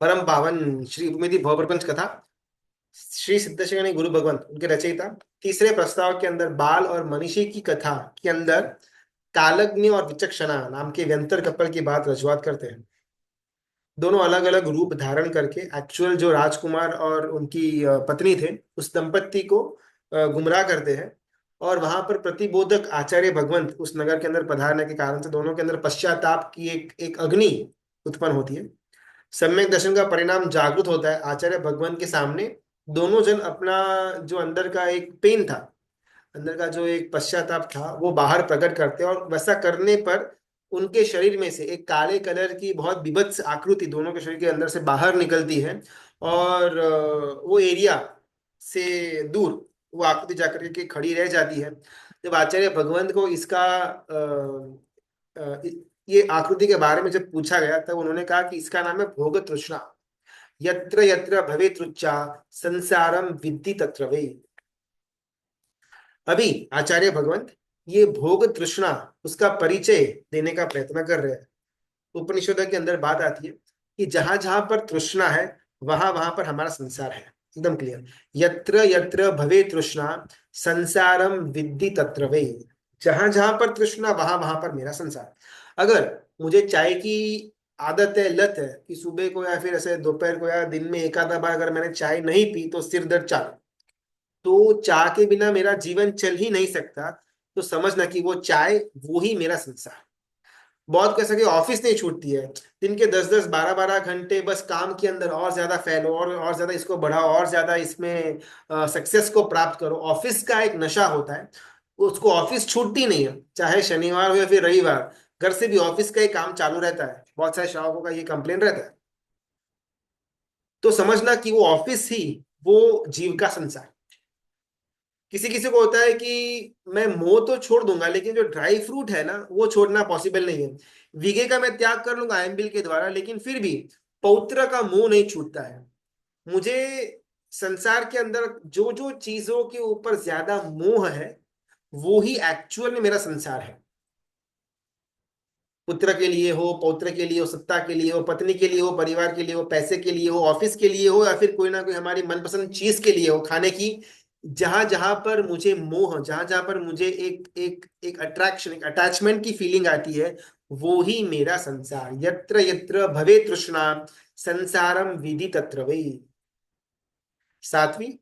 परम पावन श्री उपमेति भवप्रपंच कथा श्री सिद्धेश्वरी गुरु भगवंत उनके रचयिता तीसरे प्रस्ताव के अंदर बाल और मनीषी की कथा के अंदर कालज्ञ और विचक्षणा नाम के व्यंतर कपल की बात रजुआत करते हैं। दोनों अलग अलग रूप धारण करके एक्चुअल जो राजकुमार और उनकी पत्नी थे उस दंपत्ति को गुमराह करते हैं। और वहां पर प्रतिबोधक आचार्य भगवंत उस नगर के अंदर पधारने के कारण से दोनों के अंदर पश्चाताप की एक एक अग्नि उत्पन्न होती है। सम्यक दर्शन का परिणाम जागृत होता है आचार्य भगवान के सामने। दोनों जन अपना जो अंदर का एक पेन था, अंदर का जो एक पश्चाताप था वो बाहर प्रकट करते हैं, और वैसा करने पर उनके शरीर में से एक काले कलर की बहुत बीभत्स आकृति दोनों के शरीर के अंदर से बाहर निकलती है। और वो एरिया से दूर वो आकृति जाकर के खड़ी रह जाती है। जब आचार्य भगवंत को इसका ये आकृति के बारे में जब पूछा गया तब उन्होंने कहा कि इसका नाम है भोग तृष्णा। यत्र यत्र भवे तृच्चा संसारम विद्धि तत्र वै। अभी आचार्य भगवंत ये भोग तृष्णा उसका परिचय देने का प्रयत्न कर रहे हैं। उपनिषदों के अंदर बात आती है कि जहां जहां पर तृष्णा है वहां वहां पर हमारा संसार है। एकदम क्लियर। यत्र यत्र भवे तृष्णा संसारम विद्धि तत्र वै। जहां जहां पर तृष्णा वहां वहां पर मेरा संसार। अगर मुझे चाय की आदत है, लत है कि सुबह को या फिर ऐसे दोपहर को या दिन में एक आधा बार अगर मैंने चाय नहीं पी तो सिर दर्द चालू। तो चाय के बिना मेरा जीवन चल ही नहीं सकता। तो समझना कि वो चाय वो ही मेरा संसार। बहुत कह सके ऑफिस नहीं छूटती है। दिन के 10-10 12-12 घंटे बस काम के अंदर और ज्यादा फैलो और ज्यादा इसको बढ़ाओ और ज्यादा इसमें सक्सेस को प्राप्त करो। ऑफिस का एक नशा होता है, उसको ऑफिस छूटती नहीं है, चाहे शनिवार हो या फिर रविवार। घर से भी ऑफिस का ही काम चालू रहता है। बहुत सारे श्रावकों का ये कंप्लेन रहता है। तो समझना कि वो ऑफिस ही वो जीव का संसार। किसी किसी को होता है कि मैं मोह तो छोड़ दूंगा लेकिन जो ड्राई फ्रूट है ना वो छोड़ना पॉसिबल नहीं है। विगे का मैं त्याग कर लूंगा आयम्बिल के द्वारा, लेकिन फिर भी पौत्र का मोह नहीं छूटता है मुझे। संसार के अंदर जो जो चीजों के ऊपर ज्यादा मोह है वो ही एक्चुअल में मेरा संसार है। पुत्र के लिए हो, पौत्र के लिए हो, सत्ता के लिए हो, पत्नी के लिए हो, परिवार के लिए हो, पैसे के लिए हो, ऑफिस के लिए हो, या फिर कोई ना कोई हमारी मनपसंद चीज के लिए हो खाने की। जहां जहां पर मुझे मोह, जहां जहां पर मुझे एक एक एक अट्रैक्शन, एक अटैचमेंट की फीलिंग आती है वो ही मेरा संसार। यत्र यत्र भवे तृष्णा संसारम विधि तत्र वै। सातवीं,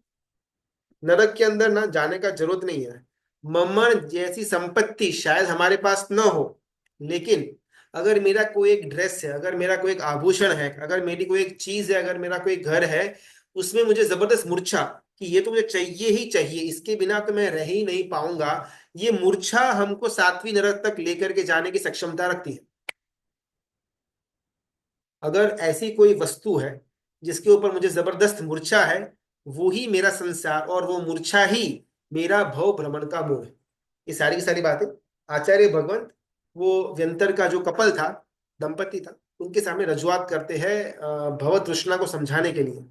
नरक के अंदर ना जाने का जरूरत नहीं है। ममण जैसी संपत्ति शायद हमारे पास न हो, लेकिन अगर मेरा कोई एक ड्रेस है, अगर मेरा कोई एक आभूषण है, अगर मेरी कोई एक चीज है, अगर मेरा कोई घर है, उसमें मुझे जबरदस्त मूर्छा कि ये तो मुझे चाहिए ही चाहिए, इसके बिना तो मैं रह ही नहीं पाऊंगा। ये मूर्छा हमको सातवीं नरक तक लेकर के जाने की सक्षमता रखती है। अगर ऐसी कोई वस्तु है जिसके ऊपर मुझे जबरदस्त मूर्छा है, वो ही मेरा संसार और वो मूर्छा ही मेरा भव भ्रमण का मोह है। ये सारी की सारी बातें आचार्य भगवंत वो व्यंतर का जो कपल था, दंपति था, उनके सामने रजुआत करते हैं भव तृष्णा को समझाने के लिए।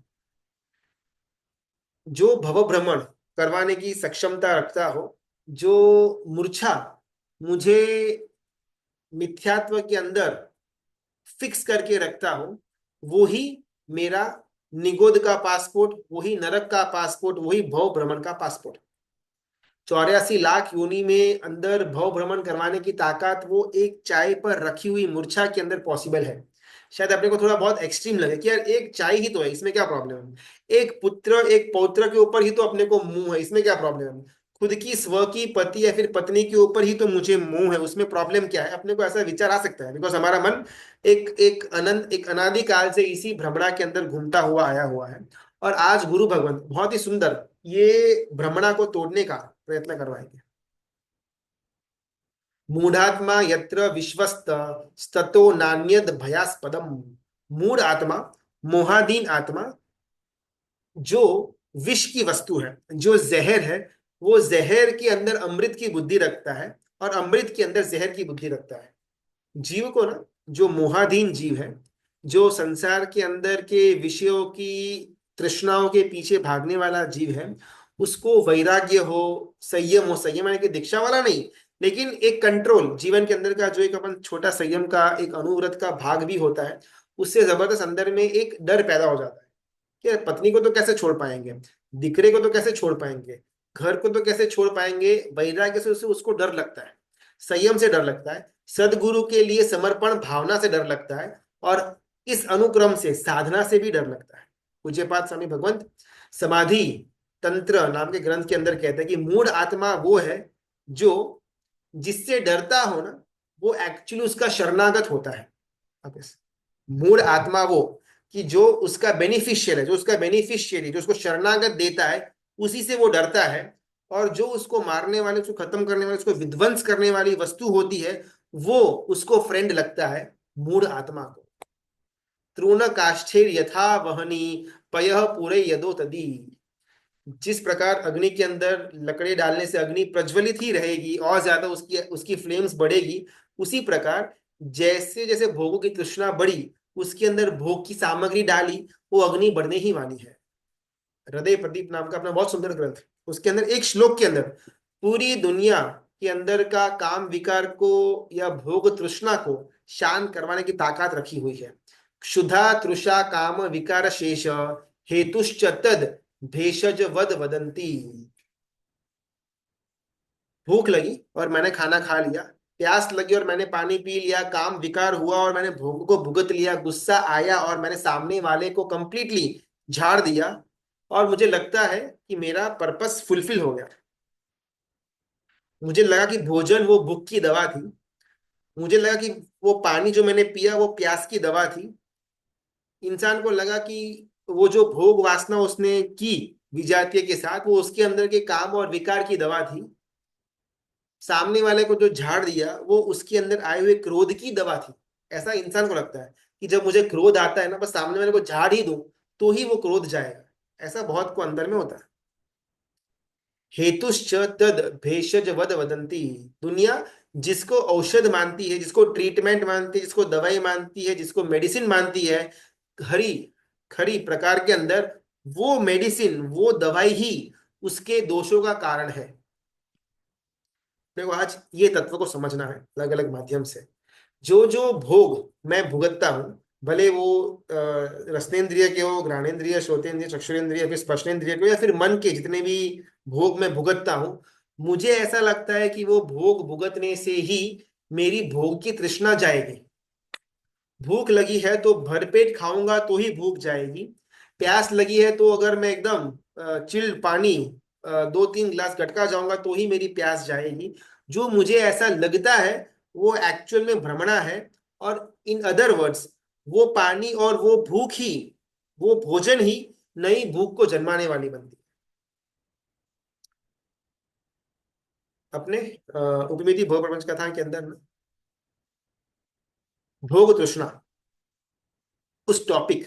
जो भव भ्रमण करवाने की सक्षमता रखता हो, जो मूर्छा मुझे मिथ्यात्व के अंदर फिक्स करके रखता हो, वो ही मेरा निगोद का पासपोर्ट, वही नरक का पासपोर्ट, वही भव भ्रमण का पासपोर्ट। 84 लाख योनि में अंदर भव भ्रमण करवाने की ताकत वो एक चाय पर रखी हुई मूर्छा के अंदर पॉसिबल है। शायद अपने को थोड़ा बहुत एक्सट्रीम लगे कि यार एक चाय ही तो है, इसमें क्या प्रॉब्लम है। एक पुत्र एक पौत्र के ऊपर ही तो अपने को मुंह है, इसमें क्या प्रॉब्लम है। खुद की स्व की पति या फिर पत्नी के ऊपर ही तो मुझे मुंह है, उसमें प्रॉब्लम क्या है। अपने को ऐसा विचार आ सकता है बिकॉज हमारा मन एक एक अनंत एक अनादि काल से इसी भ्रमणा के अंदर घूमता हुआ आया हुआ है। और आज गुरु भगवंत बहुत ही सुंदर ये भ्रमणा को तोड़ने का प्रयत्न करवाएंगे। मूढ़ात्मा यत्र विश्वस्त स्ततो नान्यद भयास्पदम। मूढ़ आत्मा, मोहाधीन आत्मा, जो विष की वस्तु है, जो जहर है, वो जहर के अंदर अमृत की बुद्धि रखता है और अमृत के अंदर जहर की बुद्धि रखता है। जीव को ना, जो मोहाधीन जीव है, जो संसार के अंदर के विषयों की तृष्णाओं के पीछे भागने वाला जीव है, उसको वैराग्य हो, संयम हो, संयम यानी कि दीक्षा वाला नहीं, लेकिन एक कंट्रोल जीवन के अंदर का जो एक अपन छोटा संयम का एक अनुव्रत का भाग भी होता है, उससे जबरदस्त अंदर में एक डर पैदा हो जाता है कि यार पत्नी को तो कैसे छोड़ पाएंगे, दिकरे को तो कैसे छोड़ पाएंगे, घर को तो कैसे छोड़ पाएंगे। वैराग्य से उसे उसको डर लगता है, संयम से डर लगता है, सदगुरु के लिए समर्पण भावना से डर लगता है, और इस अनुक्रम से साधना से भी डर लगता है। पूज्यपाद स्वामी भगवंत समाधि तंत्र नाम के ग्रंथ के अंदर कहते हैं कि मूढ़ आत्मा वो है जो जिससे डरता हो ना, वो एक्चुअली उसका शरणागत होता है। अब मूढ़ आत्मा वो कि जो उसका बेनिफिशियल है, जो उसका बेनिफिशियरी, जो उसको शरणागत देता है, उसी से वो डरता है। और जो उसको मारने वाले, उसको खत्म करने वाले, उसको विध्वंस करने वाली वस्तु होती है, वो उसको फ्रेंड लगता है मूढ़ आत्मा को। तृण काष्ठेर यथा वहनी पयः पूरे यदो तदी। जिस प्रकार अग्नि के अंदर लकड़ी डालने से अग्नि प्रज्वलित ही रहेगी और ज्यादा उसकी उसकी फ्लेम्स बढ़ेगी, उसी प्रकार जैसे जैसे भोगों की तृष्णा बढ़ी, उसके अंदर भोग की सामग्री डाली, वो अग्नि बढ़ने ही वाली है। हृदय प्रदीप नाम का अपना बहुत सुंदर ग्रंथ, उसके अंदर एक श्लोक के अंदर पूरी दुनिया के अंदर का काम विकार को या भोग तृष्णा को शांत करवाने की ताकत रखी हुई है। क्षुधा तृषा काम विकार शेष हेतुश्च तद भेषज वद वदंती। भूख लगी और मैंने खाना खा लिया, प्यास लगी और मैंने पानी पी लिया, काम विकार हुआ और मैंने भोग को भुगत लिया, गुस्सा आया और मैंने सामने वाले को कंप्लीटली झाड़ दिया, और मुझे लगता है कि मेरा पर्पस फुलफिल हो गया। मुझे लगा कि भोजन वो भूख की दवा थी, मुझे लगा कि वो पानी जो मैंने पिया वो प्यास की दवा थी। इंसान को लगा कि वो जो भोग वासना उसने की विजातीय के साथ, वो उसके अंदर के काम और विकार की दवा थी। सामने वाले को जो झाड़ दिया वो उसके अंदर आए हुए क्रोध की दवा थी। ऐसा इंसान को लगता है कि जब मुझे क्रोध आता है ना, बस सामने वाले को झाड़ ही दूं तो ही वो क्रोध जाएगा। ऐसा बहुत को अंदर में होता है। हेतुश्च तद भेषज वद वदंती। दुनिया जिसको औषध मानती है, जिसको ट्रीटमेंट मानती है, जिसको दवाई मानती है, जिसको मेडिसिन मानती है, खरी खरी प्रकार के अंदर वो मेडिसिन, वो दवाई ही उसके दोषों का कारण है। देखो आज ये तत्व को समझना है अलग अलग माध्यम से। जो जो भोग मैं भुगतता हूं, भले वो रसनेन्द्रिय के हो, घ्राणेन्द्रिय, श्रोतेन्द्रिय, चक्षुरेन्द्रिय, फिर स्पर्शेन्द्रिय के हो, या फिर मन के जितने भी भोग मैं भुगतता हूं, मुझे ऐसा लगता है कि वो भोग भुगतने से ही मेरी भोग की तृष्णा जाएगी। भूख लगी है तो भरपेट खाऊंगा तो ही भूख जाएगी। प्यास लगी है तो अगर मैं एकदम चिल्ड पानी 2-3 गिलास गटका जाऊंगा तो ही मेरी प्यास जाएगी। जो मुझे ऐसा लगता है वो एक्चुअल में भ्रमणा है। और इन अदर वर्ड्स, वो पानी और वो भूख ही, वो भोजन ही नई भूख को जन्माने वाली बनती है। अपने उपमिति भोग प्रपंच कथा के अंदर ना, भोग तृष्णा उस टॉपिक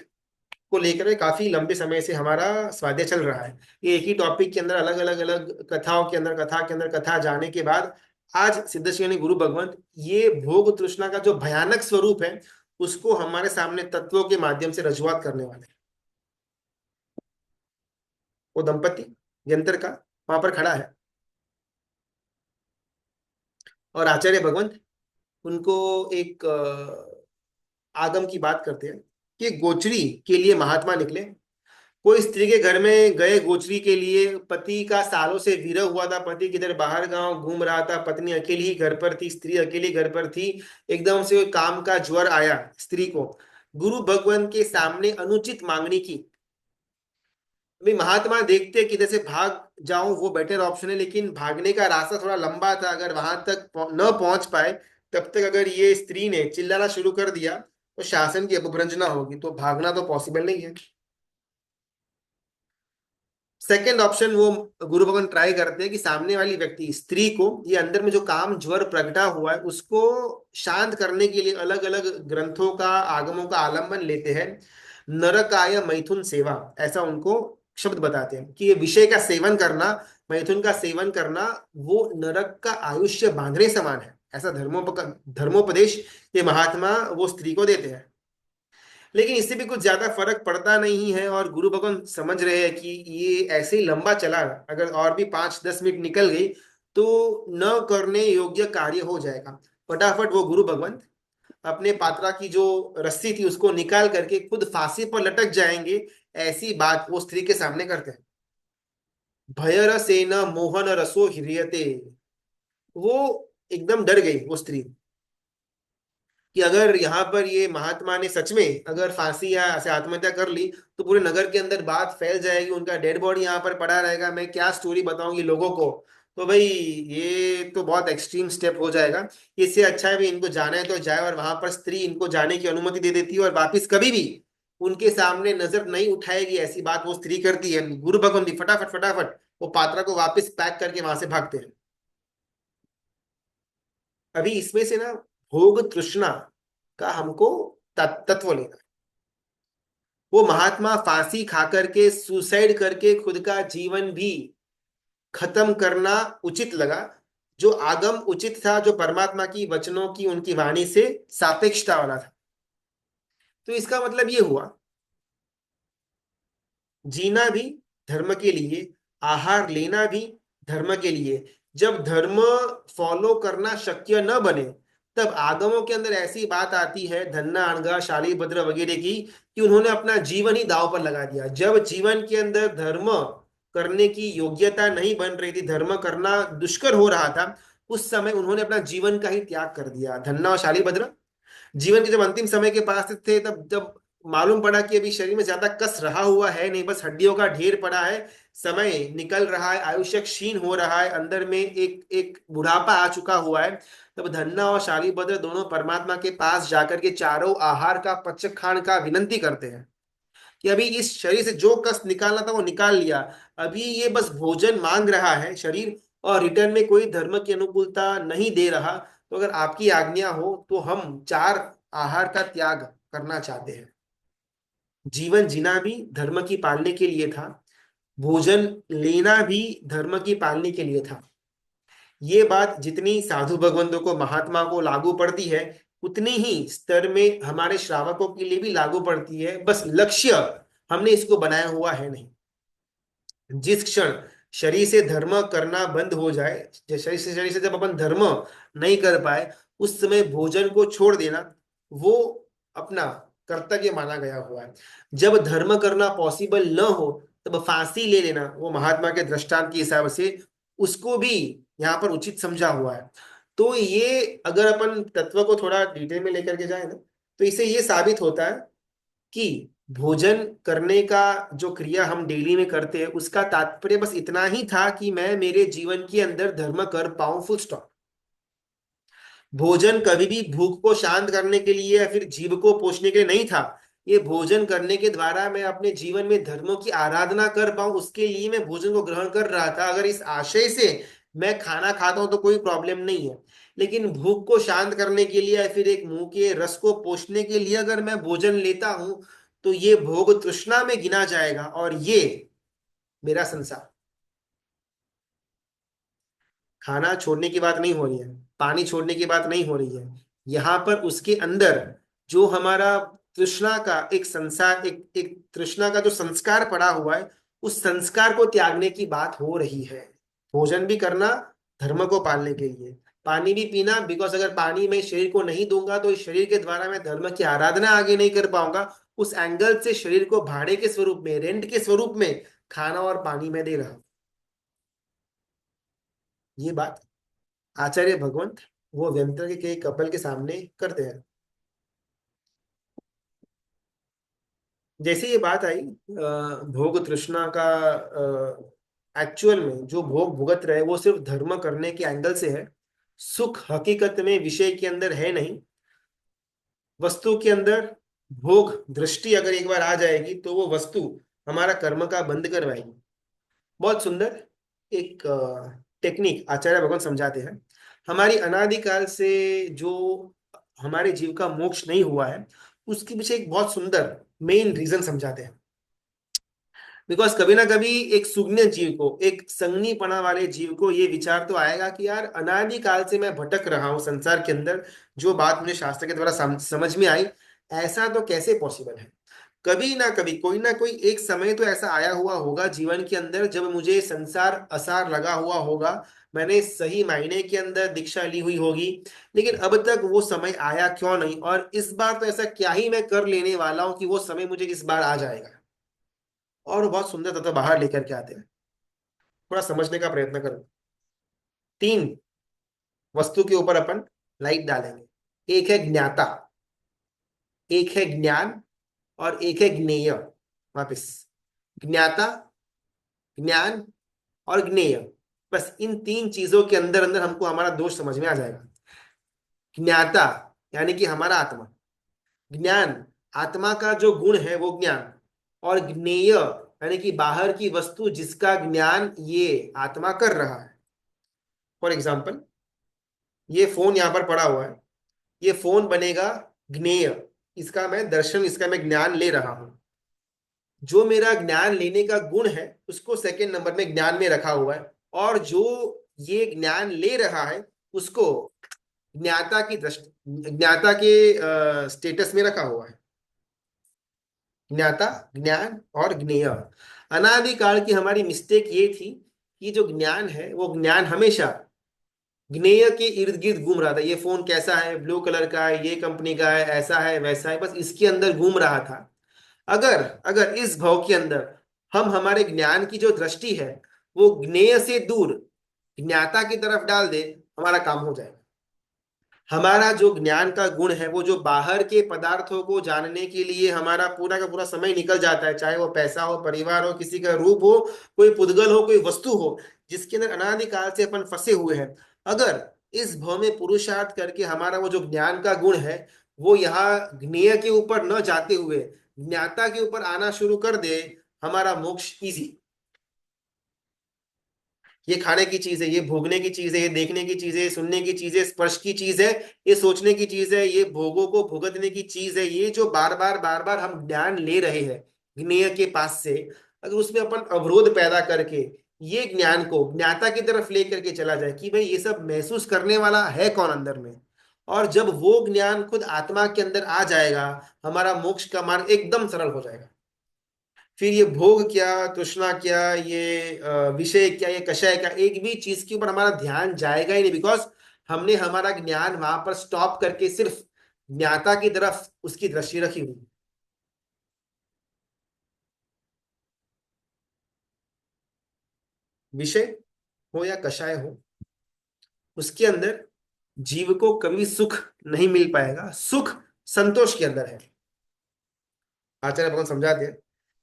को लेकर के काफी लंबे समय से हमारा स्वाध्याय चल रहा है। ये एक ही टॉपिक के अंदर अलग अलग अलग कथाओं के अंदर कथा के अंदर कथा जाने के बाद आज सिद्धश्री गुरु भगवंत ये भोग तृष्णा का जो भयानक स्वरूप है उसको हमारे सामने तत्वों के माध्यम से रजूआत करने वाले हैं। वो दंपति यंत्र का वहां पर खड़ा है और आचार्य भगवंत उनको एक आगम की बात करते हैं कि गोचरी के लिए महात्मा निकले। कोई स्त्री के घर में गए गोचरी के लिए, पति का सालों से विरह हुआ था, पति किधर बाहर गांव घूम रहा था, पत्नी अकेली ही घर पर थी, स्त्री अकेली घर पर थी। एकदम से काम का ज्वर आया स्त्री को, गुरु भगवान के सामने अनुचित मांगनी की। भाई महात्मा देखते कि जैसे भाग जाऊं वो बेटर ऑप्शन है, लेकिन भागने का रास्ता थोड़ा लंबा था, अगर वहां तक न पहुंच पाए तब तक अगर ये स्त्री ने चिल्लाना शुरू कर दिया तो शासन की अपभ्रंजना होगी, तो भागना तो पॉसिबल नहीं है। सेकेंड ऑप्शन वो गुरु भगवान ट्राई करते हैं कि सामने वाली व्यक्ति स्त्री को, ये अंदर में जो काम ज्वर प्रगटा हुआ है उसको शांत करने के लिए अलग अलग ग्रंथों का आगमों का आलंबन लेते हैं। नरकाय मैथुन सेवा, ऐसा उनको शब्द बताते हैं कि ये विषय का सेवन करना, मैथुन का सेवन करना, वो नरक का आयुष्य बांधने समान है। ऐसा धर्मोपदेश ये महात्मा वो स्त्री को देते हैं। लेकिन इससे भी कुछ ज्यादा फर्क पड़ता नहीं है और गुरु भगवान समझ रहे हैं कि ये ऐसे ही लंबा चला, अगर और भी 5-10 मिनट निकल गई तो न करने योग्य कार्य हो जाएगा। फटाफट वो गुरु भगवान अपने पात्रा की जो रस्सी थी उसको निकाल करके खुद फांसी पर लटक जाएंगे, ऐसी बात वो स्त्री के सामने करते हैं। भयरसेन मोहन रसो ह्रियते। वो एकदम डर गई वो स्त्री कि अगर यहाँ पर ये महात्मा ने सच में अगर फांसी या ऐसे आत्महत्या कर ली तो पूरे नगर के अंदर बात फैल जाएगी, उनका डेड बॉडी यहाँ पर पड़ा रहेगा, मैं क्या स्टोरी बताऊंगी लोगों को। तो भाई ये तो बहुत एक्सट्रीम स्टेप हो जाएगा। इससे अच्छा है भी इनको जाना है तो जाए, और वहां पर स्त्री इनको जाने की अनुमति दे देती है और वापिस कभी भी उनके सामने नजर नहीं उठाएगी, ऐसी बात वो स्त्री करती है। गुरु भगवंती फटाफट फटाफट वो पात्रा को वापस पैक करके वहां से भागते हैं। अभी इसमें से ना भोग तृष्णा का हमको तत्व लेना। वो महात्मा फांसी खा करके सुसाइड करके खुद का जीवन भी खत्म करना उचित लगा, जो आगम उचित था, जो परमात्मा की वचनों की उनकी वाणी से सापेक्षता वाला था। तो इसका मतलब ये हुआ जीना भी धर्म के लिए, आहार लेना भी धर्म के लिए। जब धर्म फॉलो करना शक्य न बने तब आगमों के अंदर ऐसी बात आती है, धन्ना अणगा शालीभद्र वगैरह की, कि उन्होंने अपना जीवन ही दांव पर लगा दिया। जब जीवन के अंदर धर्म करने की योग्यता नहीं बन रही थी, धर्म करना दुष्कर हो रहा था, उस समय उन्होंने अपना जीवन का ही त्याग कर दिया, धन्ना और शालीभद्र। जीवन के जब अंतिम समय के पास थे, तब जब मालूम पड़ा कि अभी शरीर में ज्यादा कस रहा हुआ है नहीं, बस हड्डियों का ढेर पड़ा है, समय निकल रहा है, आयुष्य क्षीण हो रहा है, अंदर में एक एक बुढ़ापा आ चुका हुआ है, तब धन्ना और शालीभद्र दोनों परमात्मा के पास जाकर के चारों आहार का पचखान का विनंती करते हैं कि अभी इस शरीर से जो कष्ट निकालना था वो निकाल लिया, अभी ये बस भोजन मांग रहा है शरीर, और रिटर्न में कोई धर्म की अनुकूलता नहीं दे रहा, तो अगर आपकी आज्ञा हो तो हम चार आहार का त्याग करना चाहते हैं। जीवन जीना भी धर्म की पालने के लिए था, भोजन लेना भी धर्म की पालने के लिए था। ये बात जितनी साधु भगवंतों को महात्मा को लागू पड़ती है, उतनी ही स्तर में हमारे श्रावकों के लिए भी लागू पड़ती है, बस लक्ष्य हमने इसको बनाया हुआ है नहीं। जिस क्षण शरीर से धर्म करना बंद हो जाए, शरीर से जब अपन धर्म नहीं कर पाए, उस समय भोजन को छोड़ देना वो अपना कर्तव्य माना गया हुआ है। जब धर्म करना पॉसिबल न हो तब फांसी ले लेना वो महात्मा के दृष्टांत के हिसाब से उसको भी यहाँ पर उचित समझा हुआ है। तो ये अगर अपन तत्व को थोड़ा डिटेल में लेकर के जाए ना, तो इससे ये साबित होता है कि भोजन करने का जो क्रिया हम डेली में करते हैं उसका तात्पर्य बस इतना ही था कि मैं मेरे जीवन के अंदर धर्म कर पाऊं, फुल स्टॉप। भोजन कभी भी भूख को शांत करने के लिए या फिर जीव को पोषने के लिए नहीं था। ये भोजन करने के द्वारा मैं अपने जीवन में धर्मों की आराधना कर पाऊं, उसके लिए मैं भोजन को ग्रहण कर रहा था। अगर इस आशय से मैं खाना खाता हूं तो कोई प्रॉब्लम नहीं है, लेकिन भूख को शांत करने के लिए या फिर एक मुंह के रस को पोषने के लिए अगर मैं भोजन लेता हूं तो ये भोग तृष्णा में गिना जाएगा, और ये मेरा संसार। खाना छोड़ने की बात नहीं हो रही है, पानी छोड़ने की बात नहीं हो रही है, यहाँ पर उसके अंदर जो हमारा तृष्णा का एक संसार, एक एक तृष्णा का जो संस्कार पड़ा हुआ है, उस संस्कार को त्यागने की बात हो रही है। भोजन भी करना धर्म को पालने के लिए, पानी भी पीना, बिकॉज अगर पानी मैं शरीर को नहीं दूंगा तो इस शरीर के द्वारा मैं धर्म की आराधना आगे नहीं कर पाऊंगा। उस एंगल से शरीर को भाड़े के स्वरूप में, रेंट के स्वरूप में खाना और पानी में दे रहा हूं। ये बात आचार्य भगवंत वो व्यंतर के कपल के सामने करते हैं। जैसे ये बात आई भोग तृष्णा का, एक्चुअल में जो भोग भुगत रहे वो सिर्फ धर्म करने के एंगल से है। सुख हकीकत में विषय के अंदर है नहीं, वस्तु के अंदर भोग दृष्टि अगर एक बार आ जाएगी तो वो वस्तु हमारा कर्म का बंद करवाएगी। बहुत सुंदर एक टेक्निक आचार्य भगवान समझाते हैं। हमारी अनादिकाल से जो हमारे जीव का मोक्ष नहीं हुआ है उसके पीछे एक बहुत सुंदर मेन रीजन समझाते हैं। बिकॉज कभी ना कभी एक सुज्ञ जीव को, एक संगनीपना वाले जीव को ये विचार तो आएगा कि यार अनादिकाल से मैं भटक रहा हूँ संसार के अंदर, जो बात मुझे शास्त्र के द्वारा समझ में आई, ऐसा तो कैसे पॉसिबल है। कभी ना कभी कोई ना कोई एक समय तो ऐसा आया हुआ होगा जीवन के अंदर जब मुझे संसार असार लगा हुआ होगा, मैंने सही मायने के अंदर दीक्षा ली हुई होगी, लेकिन अब तक वो समय आया क्यों नहीं, और इस बार तो ऐसा क्या ही मैं कर लेने वाला हूं कि वो समय मुझे इस बार आ जाएगा। और वो बहुत सुंदर तत्व बाहर लेकर के आते हैं। थोड़ा समझने का प्रयत्न करो। तीन वस्तु के ऊपर अपन लाइट डालेंगे। एक है ज्ञाता, एक है ज्ञान, और एक है ज्ञेय। वापिस, ज्ञाता, ज्ञान और ज्ञेय। बस इन तीन चीजों के अंदर अंदर हमको हमारा दोष समझ में आ जाएगा। ज्ञाता यानी कि हमारा आत्मा, ज्ञान आत्मा का जो गुण है वो ज्ञान, और ज्ञेय यानी कि बाहर की वस्तु जिसका ज्ञान ये आत्मा कर रहा है। फॉर एग्जाम्पल, ये फोन यहाँ पर पड़ा हुआ है, ये फोन बनेगा ज्ञेय, इसका मैं दर्शन, इसका मैं ज्ञान ले रहा हूं। जो मेरा ज्ञान लेने का गुण है उसको सेकंड नंबर में ज्ञान में रखा हुआ है, और जो ये ज्ञान ले रहा है उसको ज्ञाता की दृष्टि, ज्ञाता के स्टेटस में रखा हुआ है। ज्ञाता, ज्ञान और ज्ञेय। अनादिकाल की हमारी मिस्टेक ये थी कि जो ज्ञान है वो ज्ञान हमेशा ज्ञेय के इर्द गिर्द घूम रहा था। ये फोन कैसा है, ब्लू कलर का है, ये कंपनी का है, ऐसा है वैसा है, बस इसके अंदर घूम रहा था। अगर अगर इस भाव के अंदर हम हमारे ज्ञान की जो दृष्टि है वो ज्ञेय से दूर ज्ञाता की तरफ डाल दे, हमारा काम हो जाएगा। हमारा जो ज्ञान का गुण है वो जो बाहर के पदार्थों को जानने के लिए हमारा पूरा का पूरा समय निकल जाता है, चाहे वो पैसा हो, परिवार हो, किसी का रूप हो, कोई पुद्गल हो, कोई वस्तु हो, जिसके अंदर अनादिकाल से अपन फंसे हुए हैं। अगर इस भाव में पुरुषार्थ करके हमारा वो जो ज्ञान का गुण है वो यहाँ ज्ञेय के ऊपर न जाते हुए ज्ञाता के ऊपर आना शुरू कर दे, हमारा मोक्ष इजी। ये खाने की चीज है, ये भोगने की चीज है, ये देखने की चीज है, ये सुनने की चीज है, स्पर्श की चीज है, ये सोचने की चीज है, ये भोगों को भुगतने की चीज है। ये जो बार बार हम ज्ञान ले रहे हैं ज्ञेय के पास से, अगर उसमें अपन अवरोध पैदा करके ये ज्ञान को ज्ञाता की तरफ लेकर के चला जाए कि भाई ये सब महसूस करने वाला है कौन अंदर में, और जब वो ज्ञान खुद आत्मा के अंदर आ जाएगा, हमारा मोक्ष का मार्ग एकदम सरल हो जाएगा। फिर ये भोग क्या, तृष्णा क्या, ये विषय क्या, ये कषाय क्या, एक भी चीज के ऊपर हमारा ध्यान जाएगा ही नहीं, बिकॉज हमने हमारा ज्ञान वहां पर स्टॉप करके सिर्फ ज्ञाता की तरफ उसकी दृष्टि रखी हुई। विषय हो या कषाय हो, उसके अंदर जीव को कभी सुख नहीं मिल पाएगा। सुख संतोष के अंदर है। आचार्य भगवान समझाते हैं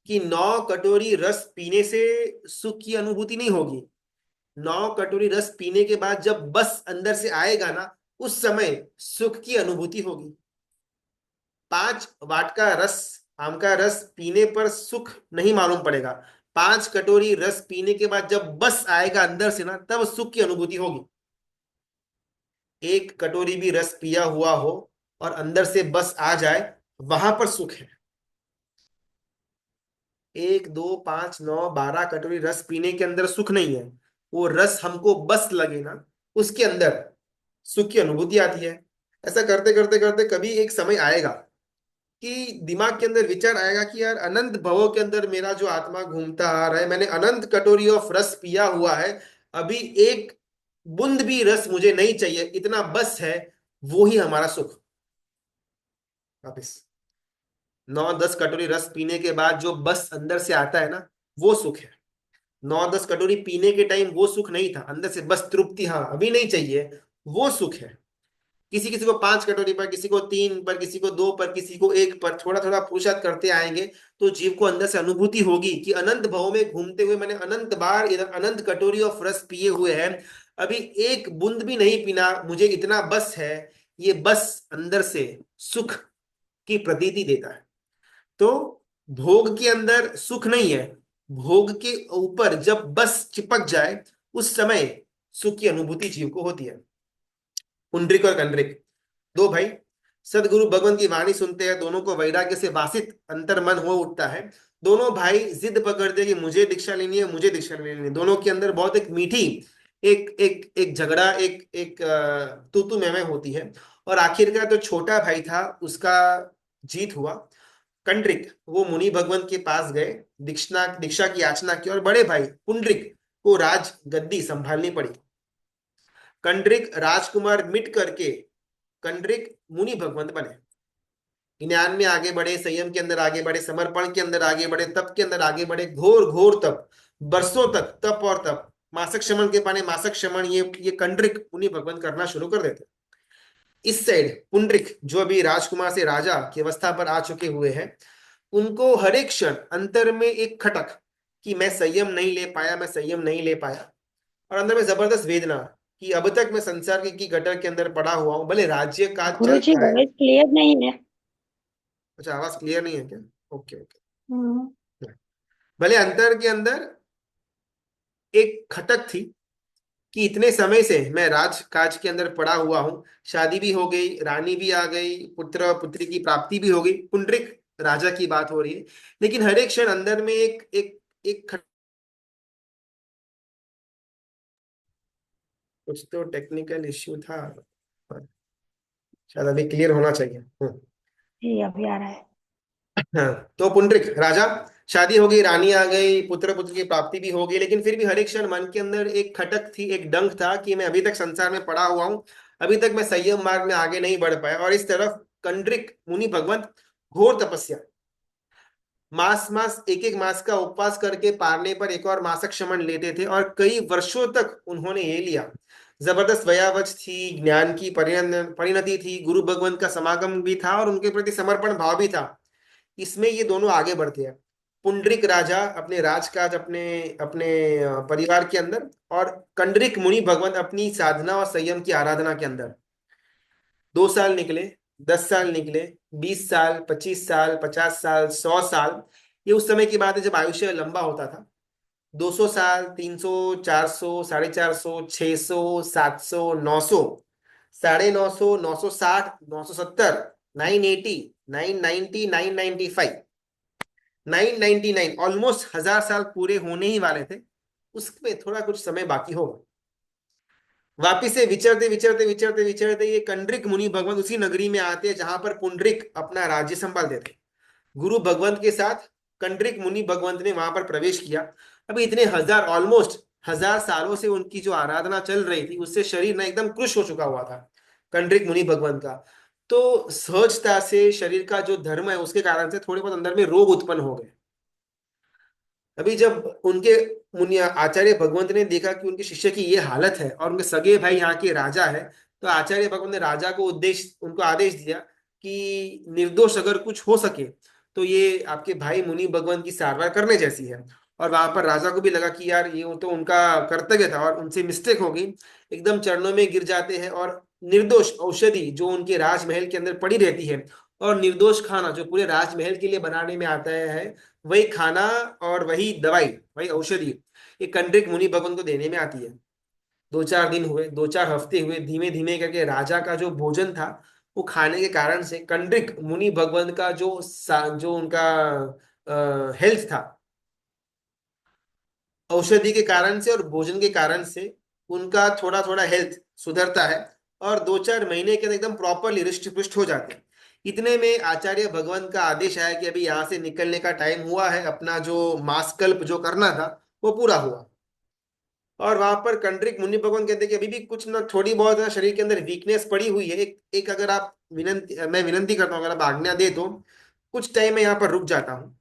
कि 9 कटोरी रस पीने से सुख की अनुभूति नहीं होगी। 9 कटोरी रस पीने के बाद जब बस अंदर से आएगा ना, उस समय सुख की अनुभूति होगी। 5 वाट का रस, आम का रस पीने पर सुख नहीं मालूम पड़ेगा। 5 कटोरी रस पीने के बाद जब बस आएगा अंदर से ना, तब सुख की अनुभूति होगी। 1 कटोरी भी रस पिया हुआ हो और अंदर से बस आ जाए, वहां पर सुख है। 1, 2, 5, 9, 12 कटोरी रस पीने के अंदर सुख नहीं है। वो रस हमको बस लगे ना, उसके अंदर सुख की अनुभूति आती है। ऐसा करते करते करते कभी एक समय आएगा कि दिमाग के अंदर विचार आएगा कि यार अनंत भवों के अंदर मेरा जो आत्मा घूमता आ रहा है, मैंने अनंत कटोरी ऑफ रस पिया हुआ है, अभी एक बूंद भी रस मुझे नहीं चाहिए, इतना बस है। वो ही हमारा सुख। वापिस, 9, 10 कटोरी रस पीने के बाद जो बस अंदर से आता है ना, वो सुख है। 9, 10 कटोरी पीने के टाइम वो सुख नहीं था, अंदर से बस तृप्ति, हाँ अभी नहीं चाहिए, वो सुख है। किसी किसी को 5 कटोरी पर, किसी को 3 पर, किसी को 2 पर, किसी को 1 पर, थोड़ा थोड़ा पुरुषार्थ करते आएंगे तो जीव को अंदर से अनुभूति होगी कि अनंत भाव में घूमते हुए मैंने अनंत बार इधर अनंत कटोरी ऑफ रस पिए हुए हैं, अभी एक बूंद भी नहीं पीना, मुझे इतना बस है। ये बस अंदर से सुख की प्रतीति देता है। तो भोग के अंदर सुख नहीं है, भोग के ऊपर जब बस चिपक जाए, उस समय सुख की अनुभूति जीव को होती है। पुंडरिक और कंडरिक, 2 भाई सदगुरु भगवान की वाणी सुनते हैं, दोनों को वैराग्य से वासित अंतर मन हो उठता है। दोनों भाई जिद पकड़ते हैं कि मुझे दीक्षा लेनी है, मुझे दीक्षा लेनी है। दोनों के अंदर बहुत एक मीठी एक एक एक झगड़ा, एक एक तू तू मैं होती है, और आखिरकार जो छोटा भाई था उसका जीत हुआ। कंड्रिक वो मुनि भगवान के पास गए, दीक्षा दीक्षा की याचना की, और बड़े भाई पुंडरिक को राज गद्दी संभालनी पड़ी। कंड्रिक राजकुमार मिट करके कंड्रिक मुनि भगवंत बने, ज्ञान में आगे बढ़े, संयम के अंदर आगे बढ़े, समर्पण के अंदर आगे बढ़े, तप के अंदर आगे बढ़े, घोर घोर तप, बरसों तक तप और तप, मासक शमन के पाने मासक शमन, ये कंड्रिक मुनि भगवंत करना शुरू कर देते। इस साइड पुंडरिक जो अभी राजकुमार से राजा की अवस्था पर आ चुके हुए हैं, उनको हर एक क्षण अंतर में एक खटक कि मैं संयम नहीं ले पाया, मैं संयम नहीं ले पाया, और अंदर में जबरदस्त वेदना कि अब तक मैं संसार की गटर के अंदर पड़ा हुआ हूं, भले राज्य काज चल गुरुजी रहा है। वॉइस क्लियर नहीं है। अच्छा, आवाज क्लियर नहीं है क्या? Okay okay. हम्म। भले अंतर के अंदर एक खटक थी कि इतने समय से मैं राजकाज के अंदर पड़ा हुआ हूं, शादी भी हो गई, रानी भी आ गई, पुत्र पुत्री की प्राप्ति भी हो गई, पुंडरिक राजा की बात हो रही है, लेकिन हर एक क्षण अंदर में एक एक एक कुछ तो टेक्निकल इश्यू था, शायद अभी क्लियर होना चाहिए। जी अभी आ रहा है। हाँ, तो पुंडरिक राजा, शादी हो गई, रानी आ गई, पुत्र पुत्र की प्राप्ति भी हो गई, लेकिन फिर भी हर एक क्षण मन के अंदर एक खटक थी, एक डंक था कि मैं अभी तक संसार में पड़ा हुआ हूं, अभी तक मैं संयम मार्ग में आगे नहीं बढ़ पाया। और इस तरफ कंड्रिक मुनि भगवंत घोर तपस्या, मास मास एक एक मास का उपवास करके पारने पर एक और मासक शमन लेते थे, और कई वर्षों तक उन्होंने ये लिया। जबरदस्त वयावच थी, ज्ञान की परिणति थी, गुरु भगवंत का समागम भी था और उनके प्रति समर्पण भाव भी था। इसमें ये दोनों आगे बढ़ते हैं, पुंडरिक राजा अपने राजकाज, अपने अपने परिवार के अंदर, और कंडरिक मुनि भगवंत अपनी साधना और संयम की आराधना के अंदर। 2 साल निकले, 10 साल निकले, 20 साल, 25 साल, 50 साल, 100 साल। ये उस समय की बात है जब आयुष्य लंबा होता था। 200 साल, 300, 400, 450, 600, 700, 900, 950, 960, 970, 980, 990, 995, 999, ऑलमोस्ट 1000 साल पूरे होने ही वाले थे। उसमें थोड़ा कुछ समय बाकी होगा। वापिस से विचरते विचरते विचरते विचरते ये कंड्रिक मुनि भगवंत उसी नगरी में आते हैं जहां पर पुंडरिक अपना राज्य संभालते थे। गुरु भगवंत के साथ कंड्रिक मुनि भगवंत ने वहां पर प्रवेश किया। अभी इतने हजार, ऑलमोस्ट 1000 सालों से उनकी जो आराधना चल रही थी, उससे शरीर ना एकदम कृश हो चुका हुआ था कंड्रिक मुनि भगवंत का। तो सहजता से शरीर का जो धर्म है उसके कारण से थोड़े बहुत अंदर में रोग उत्पन्न हो गए। अभी जब उनके मुनि आचार्य भगवंत ने देखा कि उनके शिष्य की ये हालत है और उनके सगे भाई यहाँ के राजा है, तो आचार्य भगवंत ने राजा को उनको आदेश दिया कि निर्दोष अगर कुछ हो सके तो ये आपके भाई मुनि भगवंत की सारवार करने जैसी है। और वहां पर राजा को भी लगा कि यार ये तो उनका कर्तव्य था और उनसे मिस्टेक हो गई, एकदम चरणों में गिर जाते हैं और निर्दोष औषधि जो उनके राजमहल के अंदर पड़ी रहती है, और निर्दोष खाना जो पूरे राजमहल के लिए बनाने में आता है, वही खाना और वही दवाई, वही औषधि एक कंड्रिक मुनि भगवान को देने में आती है। 2-4 दिन हुए, 2-4 हफ्ते हुए, धीमे धीमे करके राजा का जो भोजन था वो खाने के कारण से कंड्रिक मुनि भगवान का जो उनका हेल्थ था, औषधि के कारण से और भोजन के कारण से उनका थोड़ा थोड़ा हेल्थ सुधरता है, और 2-4 महीने के अंदर एकदम प्रॉपरली रिष्ट पुष्ट हो जाते हैं। इतने में आचार्य भगवान का आदेश आया कि अभी यहाँ से निकलने का टाइम हुआ है, अपना जो मासकल्प जो करना था वो पूरा हुआ। और वहां पर कंड्रिक मुनि भगवान कहते हैं कि अभी भी कुछ ना थोड़ी बहुत ना शरीर के अंदर वीकनेस पड़ी हुई है, एक एक अगर आप मैं विनंती करता हूँ, अगर आप आज्ञा दे तो कुछ टाइम मैं यहाँ पर रुक जाता हूँ।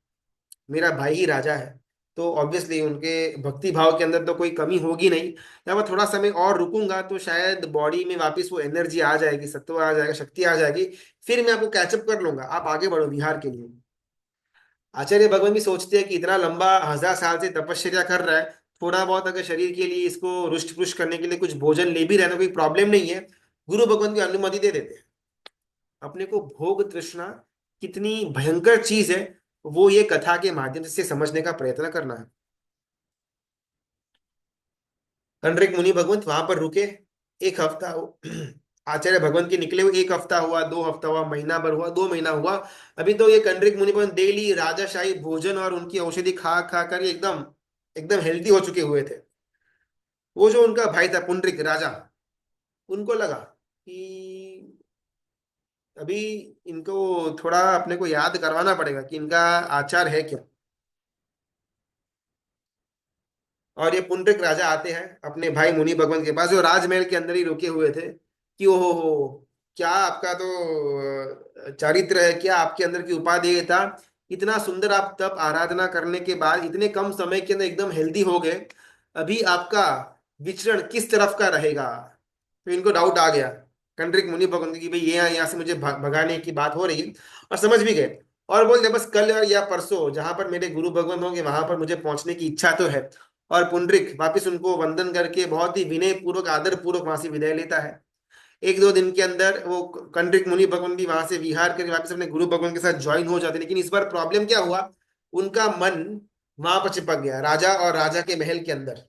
मेरा भाई ही राजा है, तो ऑब्वियसली उनके भक्ति भाव के अंदर तो कोई कमी होगी नहीं, यहाँ पर थोड़ा समय और रुकूंगा तो शायद बॉडी में वापस वो एनर्जी आ जाएगी, सत्व आ जाएगा, शक्ति आ जाएगी, फिर मैं आपको कैचअप कर लूंगा, आप आगे बढ़ो विहार के लिए। आचार्य भगवान भी सोचते हैं कि इतना लंबा 1000 साल से तपश्चर्या कर रहा है, थोड़ा बहुत अगर शरीर के लिए इसको रुष्ट पुष्ट करने के लिए कुछ भोजन ले भी रहना कोई प्रॉब्लम नहीं है। गुरु भगवान की अनुमति दे देते हैं। अपने को भोग तृष्णा कितनी भयंकर चीज है, वो ये कथा के माध्यम से समझने का प्रयत्न करना है। कंड्रिक मुनि भगवंत वहां पर रुके, 1 हफ्ता आचार्य भगवंत के निकले हुए 1 हफ्ता हुआ, 2 हफ्ता हुआ, महीना भर हुआ, 2 महीना हुआ। अभी तो ये कंड्रिक मुनि भगवंत डेली राजाशाही भोजन और उनकी औषधि खा खा कर एकदम एकदम हेल्दी हो चुके हुए थे। वो जो उनका भाई था पुंडरिक राजा, उनको लगा कि अभी इनको थोड़ा अपने को याद करवाना पड़ेगा कि इनका आचार है क्या। और ये पुंडरिक राजा आते हैं अपने भाई मुनि भगवान के पास, जो राजमहल के अंदर ही रुके हुए थे, कि ओहो हो, क्या आपका तो चारित्र है, क्या आपके अंदर की उपाधि ये था, इतना सुंदर आप तप आराधना करने के बाद इतने कम समय के अंदर एकदम हेल्दी हो गए, अभी आपका विचरण किस तरफ का रहेगा। तो इनको डाउट आ गया कंड्रिक मुनि भगवान को कि भाई ये यहाँ से मुझे भगाने की बात हो रही है, और समझ भी गए। और बोलते बस कल या परसों जहां पर मेरे गुरु भगवान होंगे वहां पर मुझे पहुंचने की इच्छा तो है। और पुंडरिक वापिस उनको वंदन करके बहुत ही विनय पूर्वक आदर पूर्वक वहां से विदाई लेता है। एक दो दिन के अंदर वो कंड्रिक मुनि भगवान भी वहां से विहार करके वापस अपने गुरु भगवान के साथ ज्वाइन हो जाते हैं। लेकिन इस बार प्रॉब्लम क्या हुआ, उनका मन वहां पर चिपक गया राजा और राजा के महल के अंदर।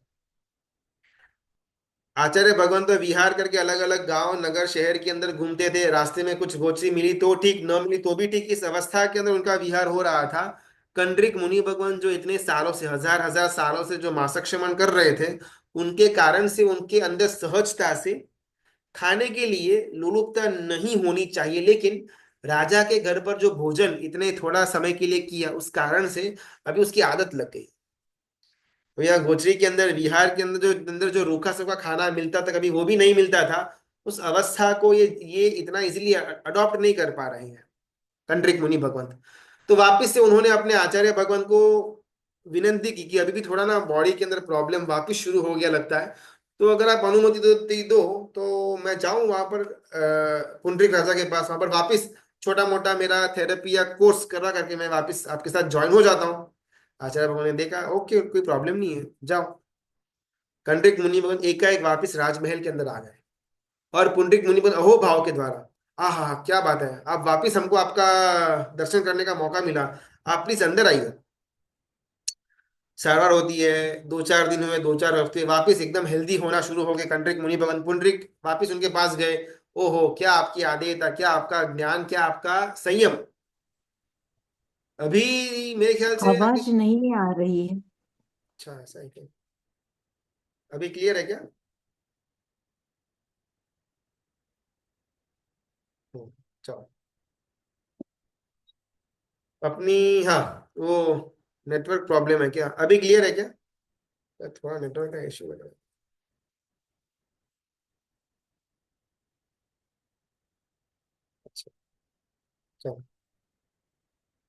आचार्य भगवान तो विहार करके अलग अलग गांव नगर शहर के अंदर घूमते थे, रास्ते में कुछ गोचरी मिली तो ठीक, न मिली तो भी ठीक, इस अवस्था के अंदर उनका विहार हो रहा था। कंड्रिक मुनि भगवान जो इतने सालों से हजार हजार सालों से जो मासक शमन कर रहे थे, उनके कारण से उनके अंदर सहजता से खाने के लिए लोलुपता नहीं होनी चाहिए, लेकिन राजा के घर पर जो भोजन इतने थोड़ा समय के लिए किया उस कारण से अभी उसकी आदत लग गई। तो यहाँ गोचरी के अंदर बिहार के अंदर जो रूखा सूखा खाना मिलता था कभी वो भी नहीं मिलता था। उस अवस्था को ये इतना इजीली अडॉप्ट नहीं कर पा रहे हैं कंट्रिक मुनि भगवंत। तो वापस से उन्होंने अपने आचार्य भगवान को विनंती की कि अभी भी थोड़ा ना बॉडी के अंदर प्रॉब्लम वापस शुरू हो गया लगता है, तो अगर आप अनुमति दो तो मैं जाऊं वहां पर पुंडरीक राजा के पास, वहां पर वापस छोटा मोटा मेरा थेरेपी या कोर्स करा करके मैं वापस आपके साथ ज्वाइन हो जाता हूँ। आचार्य भगवान ने देखा ओके कोई प्रॉब्लम नहीं है, जाओ। कंड्रिक मुनि भगवान एकाएक वापस राजमहल के अंदर आ गए, और पुंडरिक मुनि भगवान अहो भाव के द्वारा, आहा क्या बात है, आप वापिस हमको आपका दर्शन करने का मौका मिला, आप प्लीज अंदर आइए। सारवार होती है, दो चार दिन हुए, दो चार हफ्ते, वापिस एकदम हेल्दी होना शुरू हो गए कंट्रिक मुनि भगवान। पुंडरिक वापिस उनके पास गए, ओहो क्या आपकी आदेयता, क्या आपका ज्ञान, क्या आपका संयम। अभी मेरे ख्याल से अभी, आवाज नहीं आ रही है। अच्छा ऐसा है क्या, अभी क्लियर है क्या? चलो अपनी, हाँ वो नेटवर्क प्रॉब्लम है क्या, अभी क्लियर है क्या? थोड़ा नेटवर्क का इश्यू है। अच्छा चलो,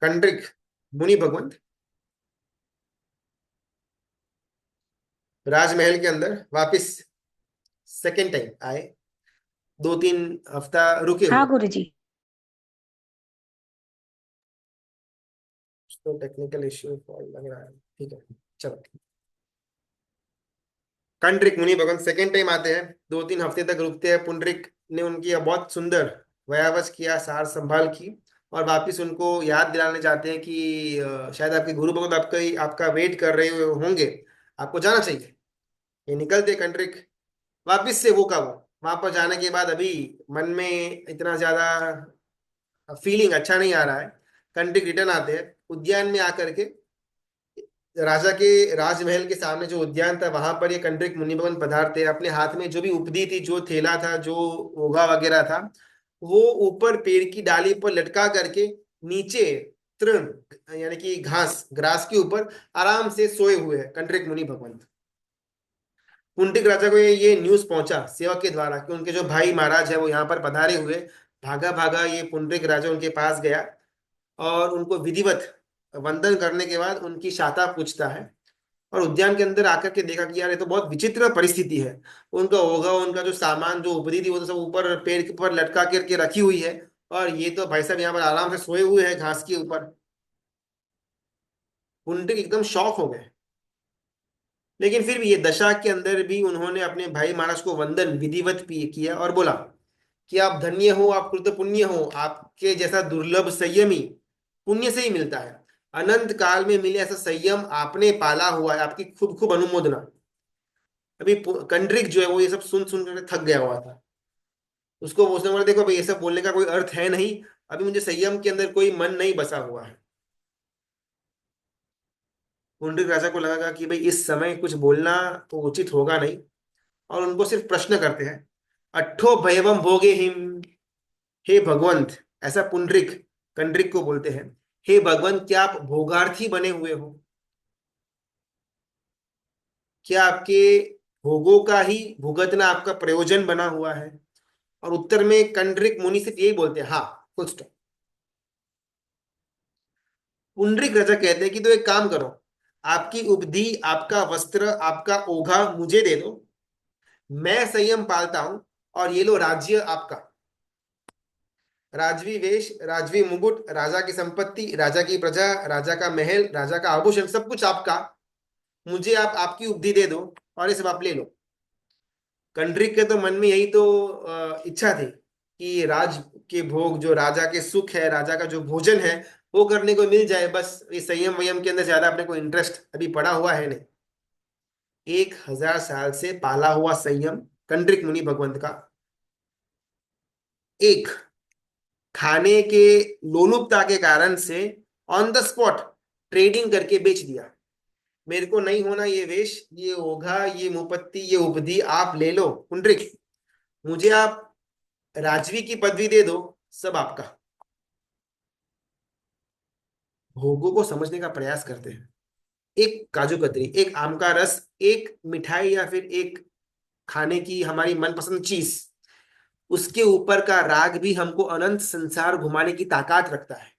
कंड्रिक मुनि भगवंत राजमहल के अंदर वापिस सेकेंड टाइम आए, दो तीन हफ्ता रुके हाँ हुए। गुरुजी। तो टेक्निकल इश्यू कॉल लग रहा है, ठीक है चलो। कंड्रिक मुनि भगवान सेकेंड टाइम आते हैं, दो तीन हफ्ते तक रुकते हैं। पुंडरिक ने उनकी बहुत सुंदर व्यावस किया, सार संभाल की, और वापिस उनको याद दिलाने चाहते हैं कि शायद आपके गुरु भगवत आपका वेट कर रहे होंगे, आपको जाना चाहिए। ये निकलते कंट्रिक वापिस से वो का वो, वहां पर जाने के बाद अभी मन में इतना ज्यादा फीलिंग अच्छा नहीं आ रहा है। कंट्रिक रिटर्न आते हैं, उद्यान में आकर के राजा के राजमहल के सामने जो उद्यान था वहां पर ये कंट्रिक मुनि भगवान पधारते हैं, अपने हाथ में जो भी उपदी थी, जो थैला था, जो ओघा वगैरह था, वो ऊपर पेड़ की डाली पर लटका करके नीचे तृण यानी कि घास ग्रास के ऊपर आराम से सोए हुए हैं कंट्रिक मुनि भगवान। कुंतिक राजा को ये न्यूज पहुंचा सेवक के द्वारा कि उनके जो भाई महाराज है वो यहाँ पर पधारे हुए। भागा भागा ये पुंडरिक राजा उनके पास गया, और उनको विधिवत वंदन करने के बाद उनकी शाता पूछता है, और उद्यान के अंदर आकर के देखा कि यार ये तो बहुत विचित्र परिस्थिति है। उनका होगा, उनका जो सामान जो उपरी थी वो तो सब ऊपर पेड़ के ऊपर लटका करके रखी हुई है, और ये तो भाई साहब यहाँ पर आराम से सोए हुए हैं घास के ऊपर। पुंडरिक एकदम शॉक हो गए। लेकिन फिर भी ये दशा के अंदर भी उन्होंने अपने भाई महाराज को वंदन विधिवत भी किया और बोला कि आप धन्य हो, आप कृत पुण्य हो, आपके जैसा दुर्लभ संयमी पुण्य से ही मिलता है। अनंत काल में मिले ऐसा संयम आपने पाला हुआ है, आपकी खूब खूब अनुमोदना। अभी कंड्रिक जो है वो ये सब सुन सुन कर थक गया हुआ था। उसको उसने बोला देखो भाई ये सब बोलने का कोई अर्थ है नहीं, अभी मुझे संयम के अंदर कोई मन नहीं बसा हुआ है। पुंडरिक राजा को लगा कि भाई इस समय कुछ बोलना तो उचित होगा नहीं, और उनको सिर्फ प्रश्न करते हैं, अट्ठो भयवम भोगे हिम, हे भगवंत, ऐसा पुंडरिक कंड्रिक को बोलते हैं, हे भगवंत क्या आप भोगार्थी बने हुए हो? क्या आपके भोगों का ही भुगतना आपका प्रयोजन बना हुआ है? और उत्तर में कंडरिक मुनि सिर्फ यही बोलते हैं, हाँ, फुल स्टॉप। पुंडरीक रजा कहते हैं कि तो एक काम करो, आपकी उपधि, आपका वस्त्र, आपका ओघा मुझे दे दो, मैं संयम पालता हूं, और ये लो राज्य आपका। राजवी वेश, राजवी मुकुट, राजा की संपत्ति, राजा की प्रजा, राजा का महल, राजा का आभूषण, सब कुछ आपका। मुझे आप आपकी उपधि दे दो और ये सब आप ले लो। कंड्रिक के तो मन में यही तो इच्छा थी कि राज के भोग, जो राजा के सुख है, राजा का जो भोजन है, वो करने को मिल जाए, बस ये संयम वयम के अंदर ज्यादा अपने को इंटरेस्ट अभी पड़ा हुआ है नहीं। 1000 साल से पाला हुआ संयम कंड्रिक मुनि भगवंत का, एक खाने के लोलुपता के कारण से ऑन द स्पॉट ट्रेडिंग करके बेच दिया। मेरे को नहीं होना ये वेश, ये ओघा, ये मुपत्ति, ये उपधि, आप ले लो पुंडरिक। मुझे आप राजवी की पदवी दे दो, सब आपका। भोगों को समझने का प्रयास करते हैं। एक काजू कतरी, एक आम का रस, एक मिठाई, या फिर एक खाने की हमारी मनपसंद चीज, उसके ऊपर का राग भी हमको अनंत संसार घुमाने की ताकत रखता है।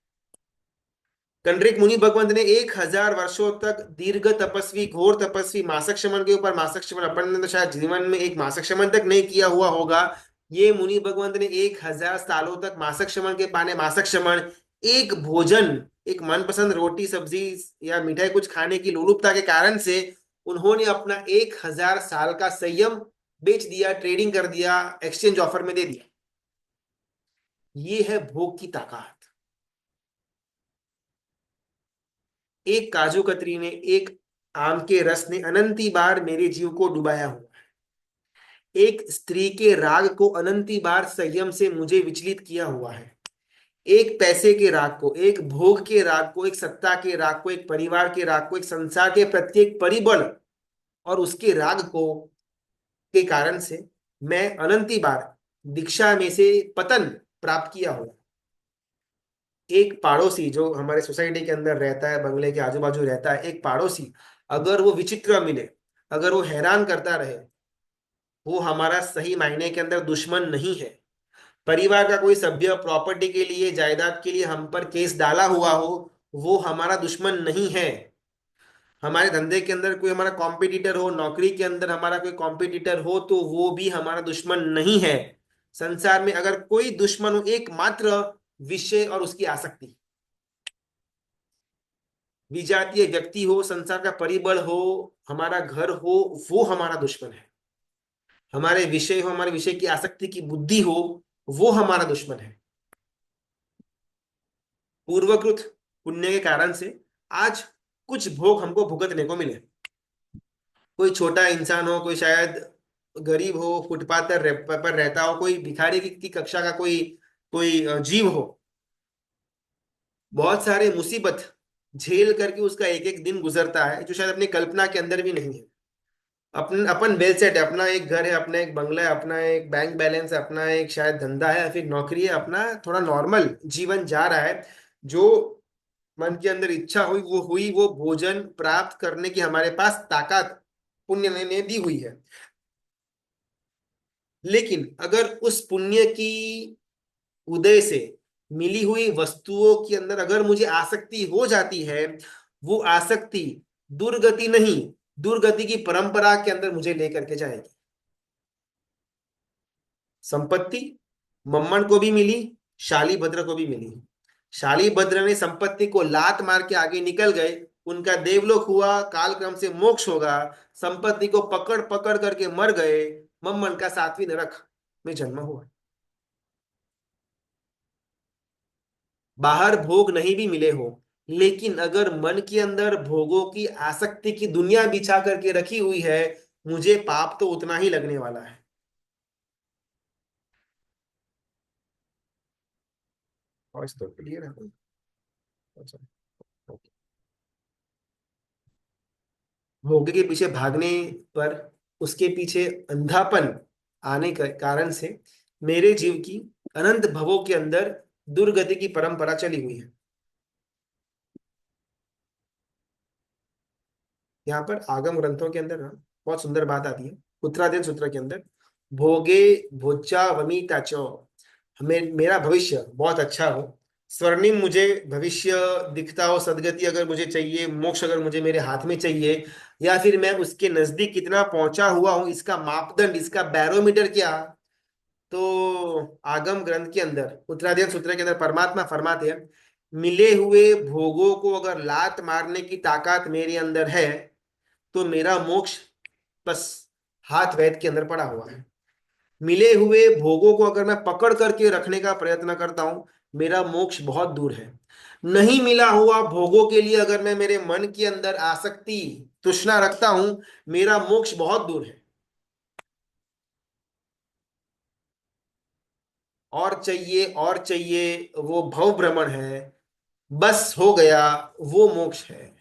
कंडरिक मुनि भगवंत ने 1000 वर्षों तक दीर्घ तपस्वी, घोर तपस्वी, मासक शमन के ऊपर मासक शमन, अपन ने तो शायद जीवन में एक मासक शमन तक नहीं किया हुआ होगा। ये मुनि भगवंत ने 1000 सालों तक मासक शमन के पाने मासक शमन, एक भोजन, एक मनपसंद रोटी सब्जी या मिठाई कुछ खाने की लोलुपता के कारण से उन्होंने अपना 1000 साल का संयम बेच दिया, ट्रेडिंग कर दिया, एक्सचेंज ऑफर में दे दिया। ये है भोग की ताकत। एक काजू कतरी ने, एक आम के रस ने अनंती बार मेरे जीव को डुबाया हुआ है। एक स्त्री के राग को अनंती बार संयम से मुझे विचलित किया हुआ है। एक पैसे के राग को, एक भोग के राग को, एक सत्ता के राग को, एक परिवार के राग को, एक संसार के प्रत्येक परिबल और उसके राग को के कारण से मैं अनंती बार दीक्षा में से पतन प्राप्त किया हुआ। एक पड़ोसी जो हमारे सोसाइटी के अंदर रहता है, बंगले के आजू बाजू रहता है, एक पड़ोसी अगर वो विचित्र मिले, अगर वो हैरान करता रहे, वो हमारा सही मायने के अंदर दुश्मन नहीं है। परिवार का कोई सभ्य प्रॉपर्टी के लिए, जायदाद के लिए हम पर केस डाला हुआ हो, वो हमारा दुश्मन नहीं है। हमारे धंधे के अंदर कोई हमारा कॉम्पिटिटर हो, नौकरी के अंदर हमारा कोई कॉम्पिटिटर हो, तो वो भी हमारा दुश्मन नहीं है। संसार में अगर कोई दुश्मन हो, एकमात्र विषय और उसकी आसक्ति। विजातीय व्यक्ति हो, संसार का परिबल हो, हमारा घर हो, वो हमारा दुश्मन है। हमारे विषय हो, हमारे विषय की आसक्ति की बुद्धि हो, वो हमारा दुश्मन है। पूर्वकृत पुण्य के कारण से आज कुछ भोग हमको भुगतने को मिले। कोई छोटा इंसान हो, कोई शायद गरीब हो, फुटपाथ पर रहता हो, कोई भिखारी की कक्षा का कोई कोई जीव हो, बहुत सारे मुसीबत झेल करके उसका एक एक दिन गुजरता है, जो शायद अपनी कल्पना के अंदर भी नहीं है। अपन अपन वेल सेट है, अपना एक घर है, अपना एक बंगला है, अपना एक बैंक बैलेंस है, अपना एक शायद धंधा है या फिर नौकरी है, अपना थोड़ा नॉर्मल जीवन जा रहा है। जो मन के अंदर इच्छा हुई वो भोजन प्राप्त करने की हमारे पास ताकत पुण्य ने दी हुई है। लेकिन अगर उस पुण्य की उदय से मिली हुई वस्तुओं के अंदर अगर मुझे आसक्ति हो जाती है, वो आसक्ति दुर्गति नहीं, दुर्गति की परंपरा के अंदर मुझे लेकर के जाएगी। संपत्ति मम्मन को भी मिली, शालीभद्र को भी मिली। शालीभद्र ने संपत्ति को लात मार के आगे निकल गए, उनका देवलोक हुआ, कालक्रम से मोक्ष होगा। संपत्ति को पकड़ पकड़ करके मर गए, मम्मन का 7वीं नरक में जन्म हुआ। बाहर भोग नहीं भी मिले हो, लेकिन अगर मन के अंदर भोगों की आसक्ति की दुनिया बिछा करके रखी हुई है, मुझे पाप तो उतना ही लगने वाला है। और इस तो क्लियर है। अच्छा, भोग के पीछे भागने पर, उसके पीछे अंधापन आने के कारण से मेरे जीव की अनंत भवों के अंदर दुर्गति की परंपरा चली हुई है। यहाँ पर आगम ग्रंथों के अंदर ना बहुत सुंदर बात आती है उत्तरायण सूत्र के अंदर। भोगे भोज्या वमीता च, हमें मेरा भविष्य बहुत अच्छा हो, स्वर्णिम मुझे भविष्य दिखता हो, सदगति अगर मुझे चाहिए, मोक्ष अगर मुझे मेरे हाथ में चाहिए, या फिर मैं उसके नजदीक कितना पहुंचा हुआ हूं, इसका मापदंड, इसका बैरोमीटर क्या। तो आगम ग्रंथ के अंदर उत्तरायण सूत्र के अंदर परमात्मा फरमाते हैं, मिले हुए भोगों को अगर लात मारने की ताकत मेरे अंदर है, तो मेरा मोक्ष बस हाथ वैद के अंदर पड़ा हुआ है। मिले हुए भोगों को अगर मैं पकड़ करके रखने का प्रयत्न करता हूं, मेरा मोक्ष बहुत दूर है। नहीं मिला हुआ भोगों के लिए अगर मैं मेरे मन के अंदर आसक्ति तृष्णा रखता हूं, मेरा मोक्ष बहुत दूर है। और चाहिए वो भव भ्रमण है, बस हो गया वो मोक्ष है।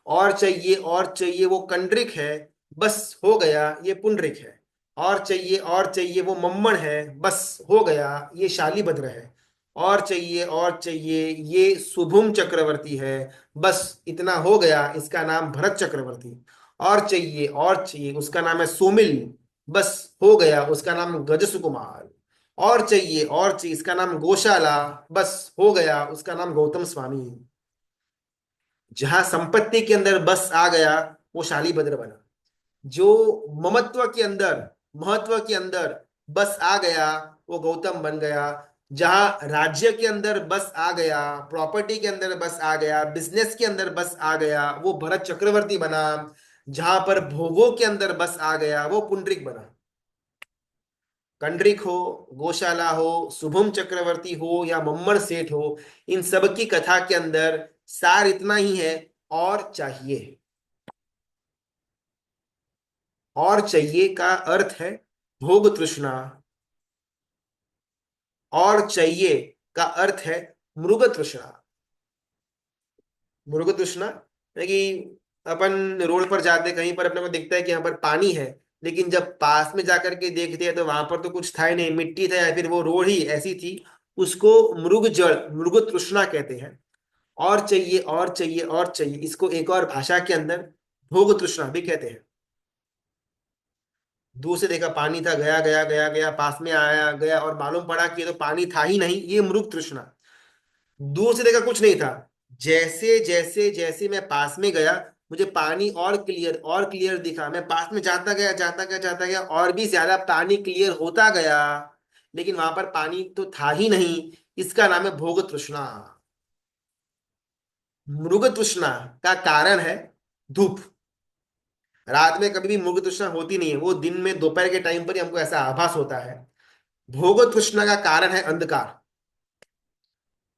और चाहिए वो कंड्रिक है, बस हो गया ये पुंडरिक है। और चाहिए वो मम्मण है, बस हो गया ये शालीभद्र है। और चाहिए ये शुभुम चक्रवर्ती है, बस इतना हो गया इसका नाम भरत चक्रवर्ती। और चाहिए उसका नाम है सोमिल, बस हो गया उसका नाम गज सुकुमार। और चाहिए इसका नाम गोशाला, बस हो गया उसका नाम गौतम स्वामी। जहां संपत्ति के अंदर बस आ गया, वो शालीभद्र बना। जो ममत्व के अंदर, महत्व के अंदर बस आ गया, वो गौतम बन गया। जहां राज्य के अंदर बस आ गया, प्रॉपर्टी के अंदर बस आ गया, बिजनेस के अंदर बस आ गया, वो भरत चक्रवर्ती बना। जहां पर भोगों के अंदर बस आ गया, वो पुंडरीक बना। कंडरिक हो, गौशाला हो, शुभम चक्रवर्ती हो, या मम्मर सेठ हो, इन सब की कथा के अंदर सार इतना ही है, और चाहिए। और चाहिए का अर्थ है भोग तृष्णा। और चाहिए का अर्थ है मृग तृष्णा। मृग तृष्णा है कि अपन रोड पर जाते कहीं पर अपने को दिखता है कि यहाँ पर पानी है, लेकिन जब पास में जाकर के देखते हैं तो वहां पर तो कुछ था ही नहीं, मिट्टी था या फिर वो रोड ही ऐसी थी। उसको मृग जल, मृग तृष्णा कहते हैं। और चाहिए और चाहिए और चाहिए, इसको एक और भाषा के अंदर भोग तृष्णा भी कहते हैं। दूर से देखा पानी था, गया गया गया गया, पास में आया गया और मालूम पड़ा कि ये तो पानी था ही नहीं, ये मृग तृष्णा। दूर से देखा कुछ नहीं था, जैसे जैसे जैसे मैं पास में गया, मुझे पानी और क्लियर दिखा, मैं पास में जाता गया जाता गया जाता गया, और भी ज्यादा पानी क्लियर होता गया, लेकिन वहां पर पानी तो था ही नहीं। इसका नाम है भोग तृष्णा। मृग तृष्णा का कारण है धूप। रात में कभी भी मृग तृष्णा होती नहीं है, वो दिन में दोपहर के टाइम पर ही हमको ऐसा आभास होता है। भोग तृष्णा का कारण है अंधकार।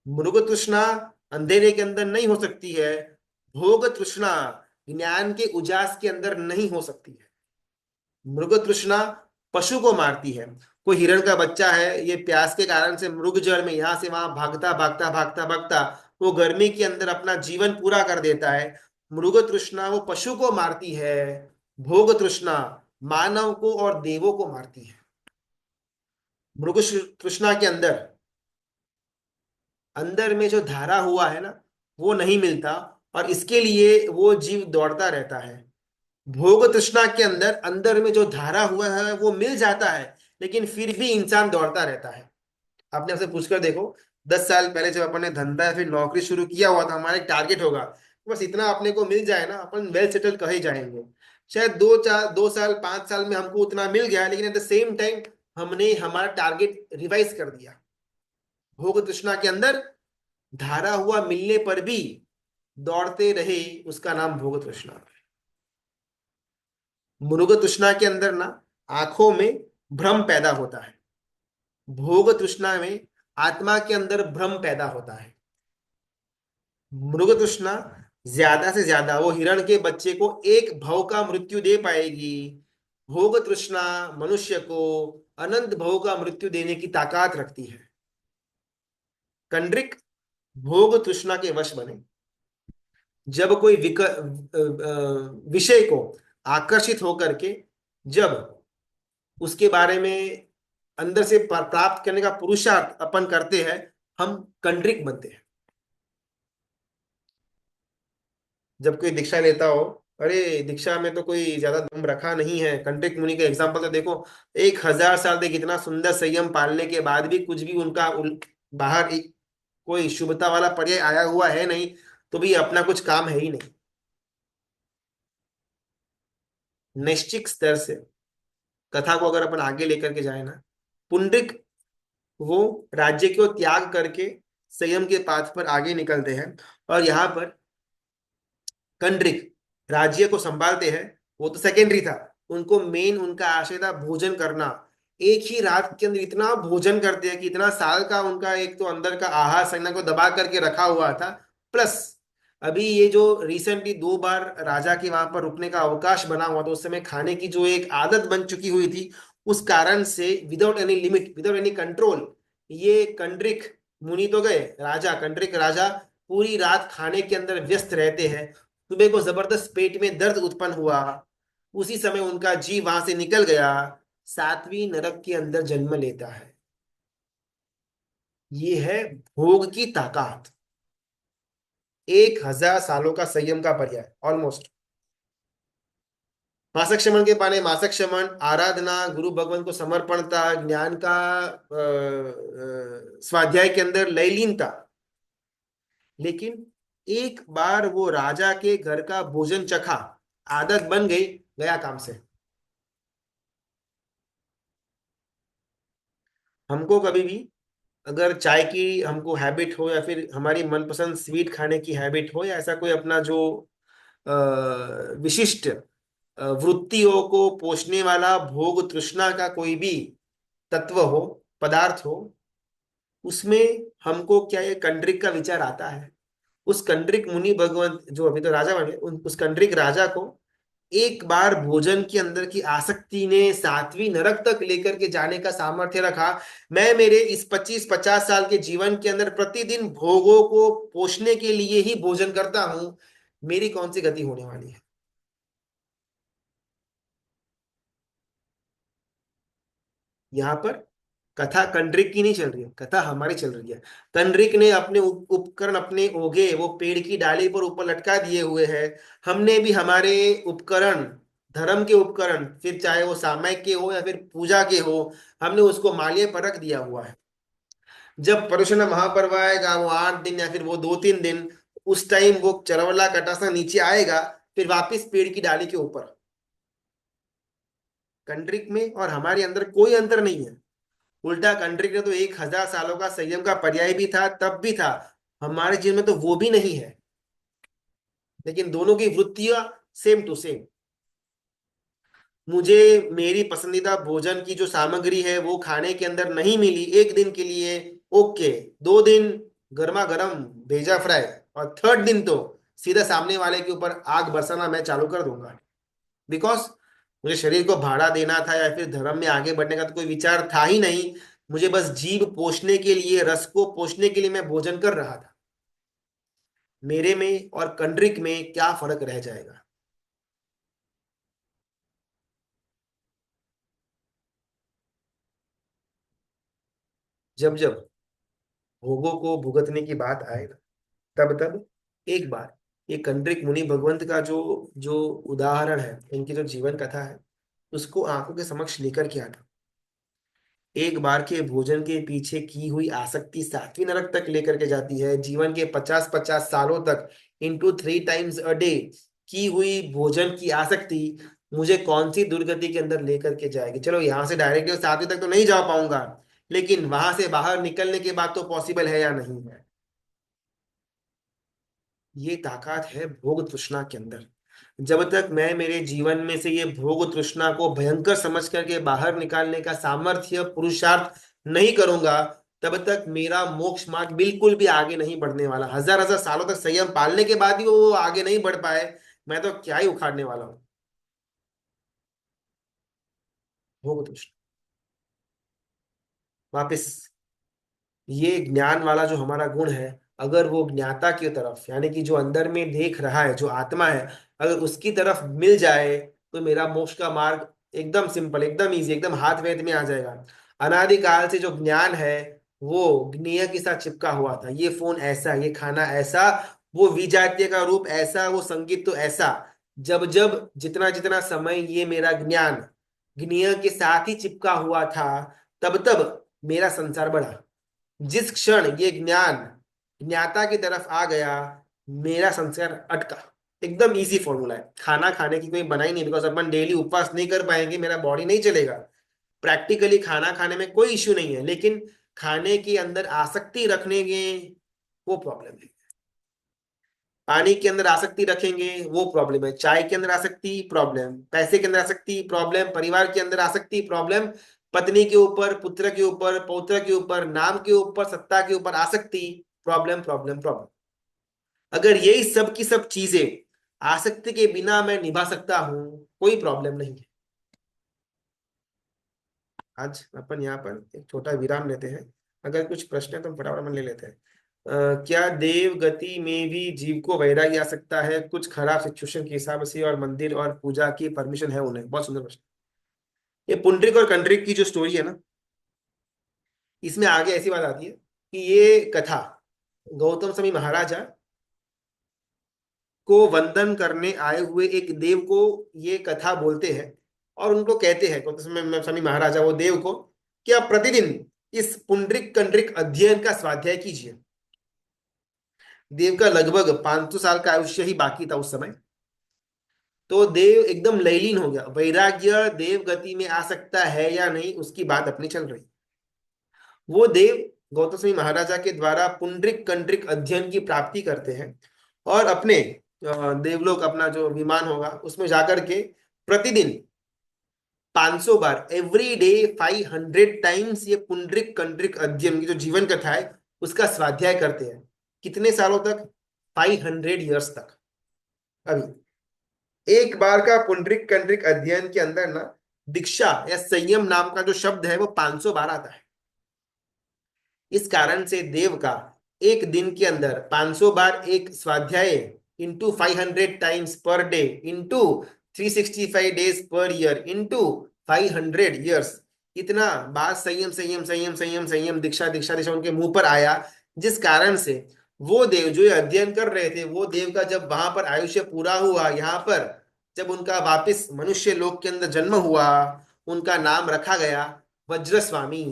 मृग तृष्णा अंधेरे के अंदर नहीं हो सकती है, भोग तृष्णा ज्ञान के उजास के अंदर नहीं हो सकती है। मृग तृष्णा पशु को मारती है। कोई हिरण का बच्चा है, ये प्यास के कारण से मृग जल में यहां से वहां भागता भागता भागता भागता, वो गर्मी के अंदर अपना जीवन पूरा कर देता है। मृग तृष्णा वो पशु को मारती है। भोग तृष्णा मानव को और देवों को मारती है। मृग तृष्णा के अंदर, अंदर में जो धारा हुआ है ना, वो नहीं मिलता, और इसके लिए वो जीव दौड़ता रहता है। भोग तृष्णा के अंदर, अंदर में जो धारा हुआ है वो मिल जाता है, लेकिन फिर भी इंसान दौड़ता रहता है। आपने आपसे पूछकर देखो, 10 साल पहले जब अपन ने धंधा या फिर नौकरी शुरू किया हुआ था, हमारा एक टारगेट होगा, बस इतना अपने को मिल जाए ना, अपन वेल सेटल कहे जाएंगे। शायद 2 साल 5 साल में हमको उतना मिल गया, लेकिन एट द सेम टाइम हमने हमारा टारगेट रिवाइज कर दिया। भोग तृष्णा के अंदर धारा हुआ मिलने पर भी दौड़ते रहे, उसका नाम भोग तृष्णा। मृग तृष्णा के अंदर ना आंखों में भ्रम पैदा होता है, भोग तृष्णा में आत्मा के अंदर भ्रम पैदा होता है। मृग तृष्णा ज्यादा से ज्यादा वो हिरण के बच्चे को एक भव का मृत्यु दे पाएगी। भोग तृष्णा मनुष्य को अनंत भव का मृत्यु देने की ताकत रखती है। कंड्रिक भोग तृष्णा के वश बने। जब कोई विषय को आकर्षित होकर के, जब उसके बारे में अंदर से प्राप्त करने का पुरुषार्थ अपन करते हैं, हम कंड्रिक बनते हैं। जब कोई दीक्षा लेता हो अरे दीक्षा में तो कोई ज्यादा दम रखा नहीं है। कंट्रिक मुनि का एग्जाम्पल तो देखो, 1,000 साल तक इतना सुंदर संयम पालने के बाद भी कुछ भी उनका बाहर कोई शुभता वाला पर्याय आया हुआ है नहीं, तो भी अपना कुछ काम है ही नहीं। नैश्चिक स्तर से कथा को अगर अपन आगे लेकर के जाए ना, पुंडरिक वो राज्य को त्याग करके संयम के पाथ पर आगे निकलते हैं, और यहाँ पर कंड्रिक राज्य को संभालते हैं। वो तो सेकेंडरी था, उनको मेन उनका आशय था भोजन करना। एक ही रात के अंदर इतना भोजन करते हैं कि इतना साल का उनका एक तो अंदर का आहार सेना को दबा करके रखा हुआ था। प्लस अभी ये जो रिसेंटली 2 बार राजा के वहां पर रुकने का अवकाश बना हुआ था, उस समय खाने की जो एक आदत बन चुकी हुई थी, उस कारण से without any limit, without any control, ये कंड्रिक मुनि तो गए, राजा कंड्रिक राजा पूरी रात खाने के अंदर व्यस्त रहते हैं। सुबह को जबरदस्त पेट में दर्द उत्पन्न हुआ, उसी समय उनका जीव वहां से निकल गया, 7वीं नरक के अंदर जन्म लेता है। ये है भोग की ताकत। 1,000 सालों का संयम का पर्याय ऑलमोस्ट। मासक शमन के पाने मासक शमन, आराधना, गुरु भगवान को समर्पणता, ज्ञान का स्वाध्याय के अंदर लयलीनता। लेकिन एक बार वो राजा के घर का भोजन चखा, आदत बन गई, गया काम से। हमको कभी भी अगर चाय की हमको हैबिट हो, या फिर हमारी मनपसंद स्वीट खाने की हैबिट हो, या ऐसा कोई अपना जो अ, विशिष्ट वृत्तियों को पोषने वाला भोग तृष्णा का कोई भी तत्व हो, पदार्थ हो, उसमें हमको क्या ये कंड्रिक का विचार आता है। उस कंड्रिक मुनि भगवंत जो अभी तो राजा बने, उस कंड्रिक राजा को एक बार भोजन के अंदर की आसक्ति ने 7वीं नरक तक लेकर के जाने का सामर्थ्य रखा। मैं मेरे इस 25-50 साल के जीवन के अंदर प्रतिदिन भोगों को पोषने के लिए ही भोजन करता हूं, मेरी कौन सी गति होने वाली है। यहाँ पर कथा कंड्रिक की नहीं चल रही है, कथा हमारी चल रही है। कंड्रिक ने अपने उपकरण अपने ओघे वो पेड़ की डाली पर ऊपर लटका दिए हुए हैं। हमने भी हमारे उपकरण, धर्म के उपकरण, फिर चाहे वो सामायिक के हो या फिर पूजा के हो, हमने उसको मालिये पर रख दिया हुआ है। जब पर्युषण महापर्व आएगा, वो 8 दिन या फिर वो 2-3 दिन, उस टाइम वो चरवला कटासा नीचे आएगा, फिर वापिस पेड़ की डाली के ऊपर। कंट्रिक में और हमारे अंदर कोई अंतर नहीं है। उल्टा कंट्रिक ने तो 1,000 सालों का संयम का पर्याय भी था, तब भी था। हमारे जीवन में तो वो भी नहीं है, लेकिन दोनों की वृत्तियां सेम टू सेम। मुझे मेरी पसंदीदा भोजन की जो सामग्री है वो खाने के अंदर नहीं मिली एक दिन के लिए, ओके, 2 दिन गर्मा गर्म भेजा फ्राई, और 3rd दिन तो सीधा सामने वाले के ऊपर आग बरसाना मैं चालू कर दूंगा। बिकॉज मुझे शरीर को भाड़ा देना था या फिर धर्म में आगे बढ़ने का तो कोई विचार था ही नहीं। मुझे बस जीभ पोषने के लिए, रस को पोषने के लिए मैं भोजन कर रहा था। मेरे में और कंड्रिक में क्या फर्क रह जाएगा। जब जब भोगों को भुगतने की बात आए ना, तब तब एक बार ये कंड्रिक मुनि भगवंत का जो जो उदाहरण है, इनकी जो जीवन कथा है, उसको आंखों के समक्ष लेकर के आना। एक बार के भोजन के पीछे की हुई आसक्ति 7वीं नरक तक लेकर के जाती है। जीवन के 50-50 सालों तक इंटू 3 टाइम्स अ डे की हुई भोजन की आसक्ति मुझे कौन सी दुर्गति के अंदर लेकर के जाएगी। चलो यहाँ से डायरेक्टली 7वीं तक तो नहीं जा पाऊंगा, लेकिन वहां से बाहर निकलने के बाद तो पॉसिबल है या नहीं है। ये ताकत है भोग तृष्णा के अंदर। जब तक मैं मेरे जीवन में से ये भोग तृष्णा को भयंकर समझ करके बाहर निकालने का सामर्थ्य पुरुषार्थ नहीं करूंगा, तब तक मेरा मोक्ष मार्ग बिल्कुल भी आगे नहीं बढ़ने वाला। 1,000 1,000 सालों तक संयम पालने के बाद भी वो आगे नहीं बढ़ पाए, मैं तो क्या ही उखाड़ने वाला हूँ। भोग तृष्णा वापिस, ये ज्ञान वाला जो हमारा गुण है, अगर वो ज्ञाता की तरफ, यानी कि जो अंदर में देख रहा है, जो आत्मा है, अगर उसकी तरफ मिल जाए, तो मेरा मोक्ष का मार्ग एकदम सिंपल, एकदम इजी, एकदम हाथ वेद में आ जाएगा। अनादिकाल से जो ज्ञान है वो ज्ञेय के साथ चिपका हुआ था। ये फोन ऐसा, ये खाना ऐसा, वो विजातीय का रूप ऐसा, वो संगीत तो ऐसा, जब जब जितना जितना समय ये मेरा ज्ञान ज्ञेय के साथ ही चिपका हुआ था, तब तब मेरा संसार बढ़ा। जिस क्षण ये ज्ञान ज्ञाता की तरफ आ गया, मेरा संसार अटका। एकदम इजी फॉर्मूला है, खाना खाने की कोई बनाई नहीं, बिकॉज अपन डेली उपवास नहीं कर पाएंगे, मेरा बॉडी नहीं चलेगा। प्रैक्टिकली खाना खाने में कोई इश्यू नहीं है, लेकिन खाने के अंदर आसक्ति रखने के, वो प्रॉब्लम है। पानी के अंदर आसक्ति रखेंगे, वो प्रॉब्लम है। चाय के अंदर आसक्ति, प्रॉब्लम। पैसे के अंदर आसक्ति, प्रॉब्लम। परिवार के अंदर आसक्ति, प्रॉब्लम। पत्नी के ऊपर, पुत्र के ऊपर, पौत्र के ऊपर, नाम के ऊपर, सत्ता के ऊपर आसक्ति, प्रॉब्लम प्रॉब्लम प्रॉब्लम। अगर यही सब की सब चीजें आसक्ति के बिना मैं निभा सकता हूं, कोई प्रॉब्लम नहीं है। आज अपन यहाँ पर एक छोटा विराम लेते हैं। अगर कुछ प्रश्न है तो हम फटाफट मन ले लेते हैं। क्या देव गति में भी जीव को वैराग्य आ सकता है कुछ खराब सिचुएशन के हिसाब से, और मंदिर और पूजा की परमिशन है उन्हें? बहुत सुंदर प्रश्न। ये पुंडरीक और कंडरीक की जो स्टोरी है ना, इसमें आगे ऐसी बात आती है कि ये कथा गौतम स्वामी महाराजा को वंदन करने आए हुए एक देव को ये कथा बोलते हैं, और उनको कहते हैं गौतम स्वामी महाराजा वो देव को कि आप प्रतिदिन इस पुंडरीक कंडरीक अध्ययन का स्वाध्याय कीजिए। देव का लगभग 500 साल का आयुष्य ही बाकी था उस समय। तो देव एकदम लयलीन हो गया। वैराग्य देव गति में आ सकता है या नहीं, उसकी बात अपनी चल रही। वो देव गौतम सिंह महाराजा के द्वारा पुंडरीक कंडरीक अध्ययन की प्राप्ति करते हैं, और अपने देवलोक, अपना जो विमान होगा उसमें जाकर के प्रतिदिन 500 बार, एवरी डे 500 टाइम्स, ये पुंडरीक कंडरीक अध्ययन की जो जीवन कथा है उसका स्वाध्याय करते हैं। कितने सालों तक? 500 ईयर्स तक। अभी एक बार का पुंडरीक कंडरीक अध्ययन के अंदर ना, दीक्षा या संयम नाम का जो शब्द है वो 500 बार आता है। इस कारण से देव का एक दिन के अंदर 500 बार एक स्वाध्याय, into 500 times per day, into 365 days per year, into 500 years, इतना बार संयम संयम संयम संयम संयम, दीक्षा दीक्षा दीक्षा उनके मुंह पर आया। जिस कारण से वो देव जो ये अध्ययन कर रहे थे, वो देव का जब वहां पर आयुष्य पूरा हुआ, यहाँ पर जब उनका वापिस मनुष्य लोक के अंदर जन्म हुआ, उनका नाम रखा गया वज्रस्वामी।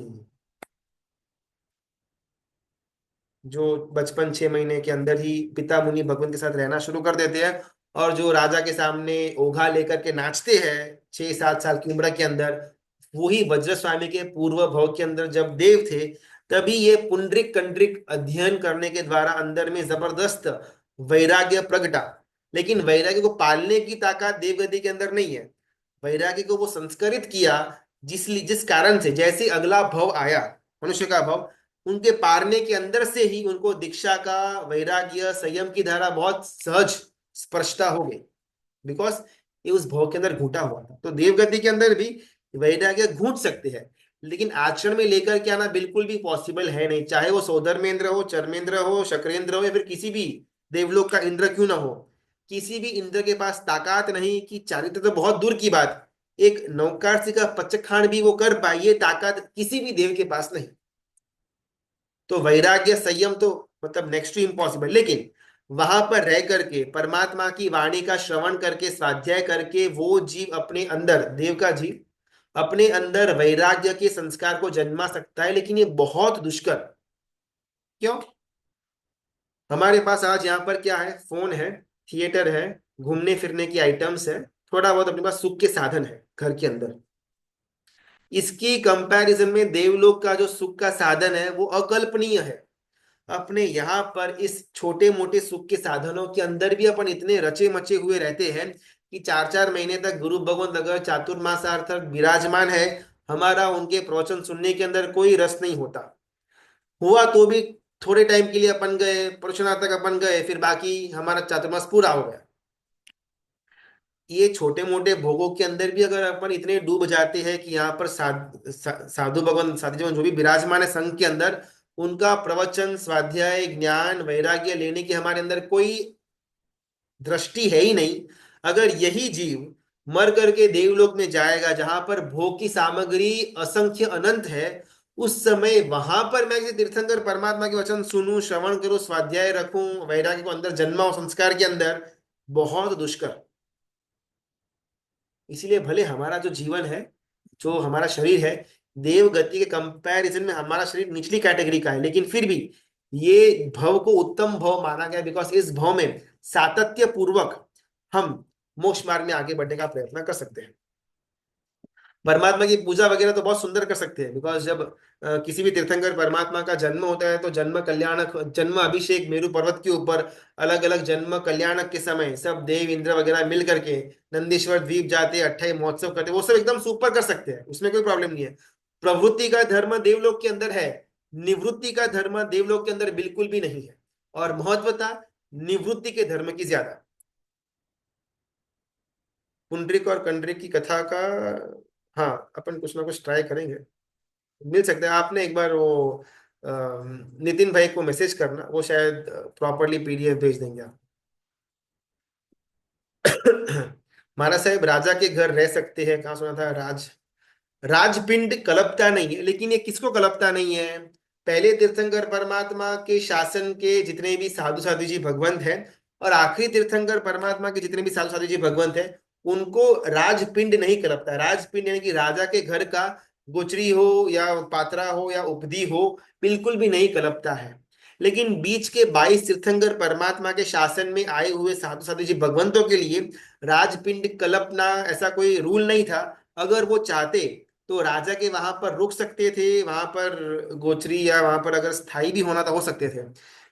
जो बचपन 6 महीने के अंदर ही पिता मुनि भगवान के साथ रहना शुरू कर देते हैं, और जो राजा के सामने ओघा लेकर के नाचते हैं 6-7 साल की उम्र के अंदर, वही वज्रस्वामी के पूर्व भव के अंदर जब देव थे, तभी ये पुंडरीक कंडरीक अध्ययन करने के द्वारा अंदर में जबरदस्त वैराग्य प्रगटा। लेकिन वैराग्य को पालने की ताकत देवगति के अंदर नहीं है। वैराग्य को वो संस्कृत किया, जिस कारण से जैसे अगला भव आया, मनुष्य का भव, उनके पारने के अंदर से ही उनको दीक्षा का, वैराग्य, संयम की धारा बहुत सहज स्पर्शता हो गई, बिकॉज ये उस भव के अंदर घूटा हुआ था। तो देवगति के अंदर भी वैराग्य घूट सकते हैं, लेकिन आचरण में लेकर के आना बिल्कुल भी पॉसिबल है नहीं। चाहे वो सौधर्मेंद्र हो, चर्मेंद्र हो, शक्रेंद्र हो, या फिर किसी भी देवलोक का इंद्र क्यों ना हो, किसी भी इंद्र के पास ताकत नहीं कि चारित्र तो बहुत दूर की बात, एक नौकार का पचखान भी वो कर पाए, ये ताकत किसी भी देव के पास नहीं। तो वैराग्य संयम तो मतलब नेक्स्ट टू इम्पॉसिबल। लेकिन वहां पर रह करके परमात्मा की वाणी का श्रवण करके, स्वाध्याय करके, वो जीव अपने अंदर, देव का जीव अपने अंदर वैराग्य के संस्कार को जन्मा सकता है। लेकिन ये बहुत दुष्कर। क्यों? हमारे पास आज यहाँ पर क्या है? फोन है, थिएटर है, घूमने फिरने की आइटम्स है, थोड़ा बहुत अपने पास सुख के साधन है घर के अंदर। इसकी कंपैरिजन में देवलोक का जो सुख का साधन है वो अकल्पनीय है। अपने यहाँ पर इस छोटे मोटे सुख के साधनों के अंदर भी अपन इतने रचे मचे हुए रहते हैं कि 4-4 महीने तक गुरु भगवंत अगर चातुर्मासार्थक विराजमान है, हमारा उनके प्रवचन सुनने के अंदर कोई रस नहीं होता। हुआ तो भी थोड़े टाइम के लिए अपन गए, प्रवचनार्थ तक अपन गए, फिर बाकी हमारा चातुर्मास पूरा हो गया। ये छोटे मोटे भोगों के अंदर भी अगर अपन इतने डूब जाते हैं कि यहाँ पर साधु भगवान, साधु जीवन जो भी विराजमान है संघ के अंदर, उनका प्रवचन, स्वाध्याय, ज्ञान, वैराग्य लेने की हमारे अंदर कोई दृष्टि है ही नहीं। अगर यही जीव मर करके देवलोक में जाएगा, जहां पर भोग की सामग्री असंख्य अनंत है, उस समय वहां पर मैं किसी तीर्थंकर परमात्मा के वचन सुनूं, श्रवण करूं, स्वाध्याय रखूं, वैराग्य को अंदर जन्माऊं संस्कार के अंदर, बहुत दुष्कर। इसीलिए भले हमारा जो जीवन है, जो हमारा शरीर है, देव गति के कंपैरिजन में हमारा शरीर निचली कैटेगरी का है, लेकिन फिर भी ये भव को उत्तम भव माना गया, बिकॉज इस भव में सातत्य पूर्वक हम मोक्ष मार्ग में आगे बढ़ने का प्रयत्न कर सकते हैं। परमात्मा की पूजा वगैरह तो बहुत सुंदर कर सकते हैं, बिकॉज जब किसी भी तीर्थंकर परमात्मा का जन्म होता है तो जन्म कल्याणक, जन्म अभिषेक मेरु पर्वत के ऊपर, अलग अलग जन्म कल्याणक के समय सब देव इंद्र वगैरह मिल करके नंदीश्वर द्वीप जाते, अट्ठाई महोत्सव करते, वो सब एकदम सुपर कर सकते हैं, उसमें कोई प्रॉब्लम नहीं है। प्रवृत्ति का धर्म देवलोक के अंदर है, निवृत्ति का धर्म देवलोक के अंदर बिल्कुल भी नहीं है, और महत्वता निवृत्ति के धर्म की ज्यादा। पुंडरीक और कंडरीक की कथा का, हाँ अपन कुछ ना कुछ ट्राई करेंगे, मिल सकता है। आपने एक बार वो नितिन भाई को मैसेज करना, वो शायद प्रॉपरली पीडीएफ भेज देंगे आप। महाराज साहब राजा के घर रह सकते हैं, कहाँ सुना था, राजपिंड कलपता नहीं है, लेकिन ये किसको कलपता नहीं है? पहले तीर्थंकर परमात्मा के शासन के जितने भी साधु साधु जी भगवंत हैं, और आखिरी तीर्थंकर परमात्मा के जितने भी साधु साधु जी भगवंत हैं, उनको राजपिंड नहीं कलपता। राजपिंड यानी कि राजा के घर का गोचरी हो या पात्रा हो या उपदी हो, बिल्कुल भी नहीं कलपता है। लेकिन बीच के 22 तीर्थंकर परमात्मा के शासन में आए हुए साधु साधु जी भगवंतों के लिए राजपिंड कल्पना ऐसा कोई रूल नहीं था। अगर वो चाहते तो राजा के वहां पर रुक सकते थे, वहां पर गोचरी या वहां पर अगर स्थायी भी होना था हो सकते थे।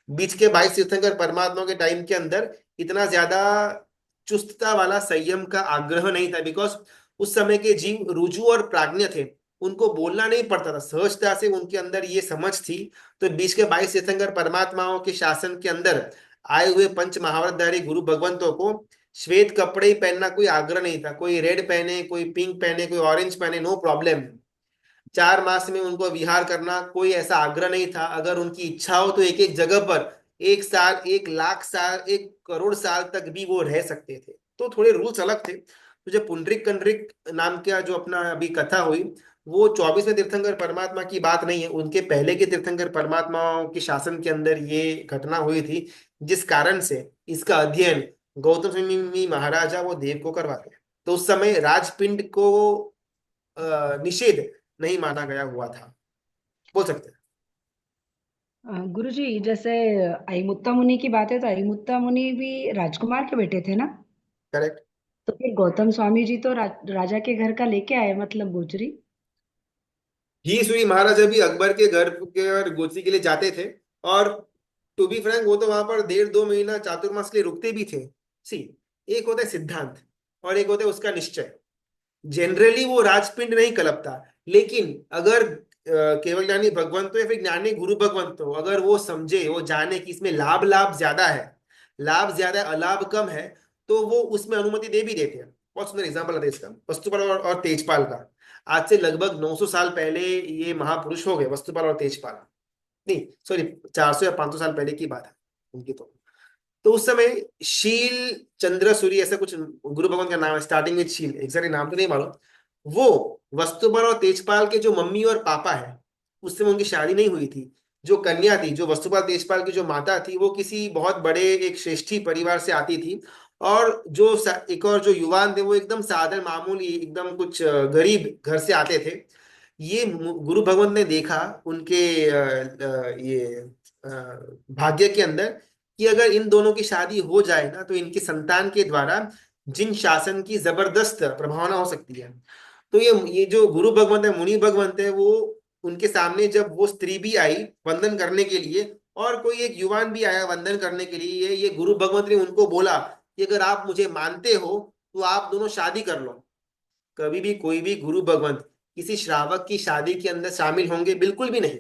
बीच के 22 तीर्थंकर परमात्मा के टाइम के अंदर इतना ज्यादा चुस्तता वाला संयम का आग्रह नहीं था, बिकॉज उस समय के जीव रुजु और प्राज्ञ थे, उनको बोलना नहीं पड़ता था, सहजता से उनके अंदर ये समझ थी। तो बीच के 22 तीर्थंकर परमात्माओं के शासन के अंदर आए हुए पंच महावतधारी गुरु भगवंतों को श्वेत कपड़े ही पहनना कोई आग्रह नहीं था, कोई रेड पहने, कोई पिंक पहने, कोई ऑरेंज पहने, नो प्रॉब्लम। 4 मास में उनको विहार करना कोई ऐसा आग्रह नहीं था। अगर उनकी इच्छा हो तो एक एक जगह पर 1 साल, 1 लाख साल, 1 करोड़ साल तक भी वो रह सकते थे। तो थोड़े रूल्स अलग थे। तो जो पुंडरिक कंडरिक नाम का जो अपना अभी कथा हुई, वो 24वें तीर्थंकर परमात्मा की बात नहीं है, उनके पहले के तीर्थंकर परमात्माओं के शासन के अंदर ये घटना हुई थी, जिस कारण से इसका अध्ययन गौतम स्वामी महाराजा वो देव को करवाते हैं। तो उस समय राजपिंड को निषेध नहीं माना गया हुआ था, बोल सकते हैं। गुरुजी, जैसे अहिमुत्ता मुनि की बात है तो अहिमुत्ता मुनि भी राजकुमार के बेटे थे ना? करेक्ट। तो फिर गौतम स्वामी जी तो राजा के घर का लेके आए, मतलब गोचरी। ही सुई महाराजा भी अकबर के घर के और गोची के लिए जाते थे, और टू बी फ्रैंक वो तो वहां पर 1.5-2 महीना चातुर्मास के लिए रुकते भी थे। सी, एक होता है सिद्धांत और एक होता है उसका निश्चय। जनरली वो राजपिंड नहीं कलपता, लेकिन अगर केवल ज्ञानी भगवंत हो या फिर ज्ञानी गुरु भगवंत हो, अगर वो समझे, वो जाने कि इसमें लाभ लाभ ज्यादा है, लाभ ज्यादा है अलाभ कम है, तो वो उसमें अनुमति दे भी देते हैं। बहुत सुंदर एग्जाम्पल है इसका, वस्तुपाल और तेजपाल का। आज से लगभग 900 साल पहले ये महापुरुष हो गए, वस्तुपाल और तेजपाल। नहीं सॉरी, 400 या 500 साल पहले की बात है उनकी। तो उस समय शील चंद्र सूर्य ऐसा कुछ गुरु भगवान का नाम है, स्टार्टिंग विद शील, एग्जैक्ट नाम तो नहीं मालूम। वो वस्तुपाल और तेजपाल के जो मम्मी और पापा है, उस समय उनकी शादी नहीं हुई थी। जो कन्या थी, जो वस्तुपाल तेजपाल की जो माता थी, वो किसी बहुत बड़े एक श्रेष्ठी परिवार से आती थी। और जो एक और जो युवान थे, वो एकदम साधारण मामूली एकदम कुछ गरीब घर से आते थे। ये गुरु भगवंत ने देखा उनके ये भाग्य के अंदर, कि अगर इन दोनों की शादी हो जाए ना, तो इनके संतान के द्वारा जिन शासन की जबरदस्त प्रभावना हो सकती है। तो ये जो गुरु भगवंत है, मुनि भगवंत है, वो उनके सामने जब वो स्त्री भी आई वंदन करने के लिए, और कोई एक युवान भी आया वंदन करने के लिए, ये गुरु भगवंत ने उनको बोला कि अगर आप मुझे मानते हो तो आप दोनों शादी कर लो। कभी भी कोई भी गुरु भगवंत किसी श्रावक की शादी के अंदर शामिल होंगे? बिल्कुल भी नहीं।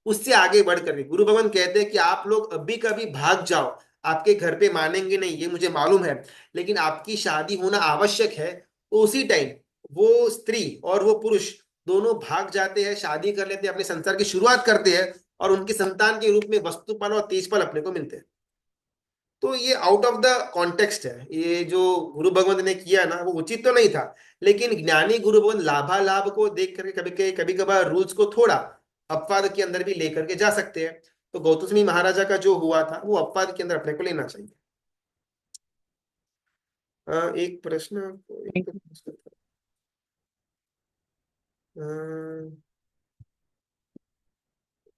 उससे आगे बढ़कर के गुरु भगवान कहते हैं कि आप लोग अभी कभी भाग जाओ, आपके घर पे मानेंगे नहीं, ये मुझे मालूम है, लेकिन आपकी शादी होना आवश्यक है। तो उसी टाइम वो स्त्री और वो पुरुष दोनों भाग जाते हैं, शादी कर लेते हैं, अपने संसार की शुरुआत करते हैं, और उनके संतान के रूप में वस्तुपाल और तेजपाल अपने को मिलते हैं। तो ये आउट ऑफ द कॉन्टेक्स्ट है, ये जो गुरु भगवंत ने किया ना, वो उचित तो नहीं था। लेकिन ज्ञानी गुरु भगवंत लाभालाभ को देख करके कभी कभी कभार रूल्स को थोड़ा अपवाद के अंदर भी लेकर के जा सकते हैं। तो गौतमी महाराजा का जो हुआ था, वो अपवाद के अंदर अपने को लेना चाहिए। एक प्रश्न, एक तो प्रश्न था।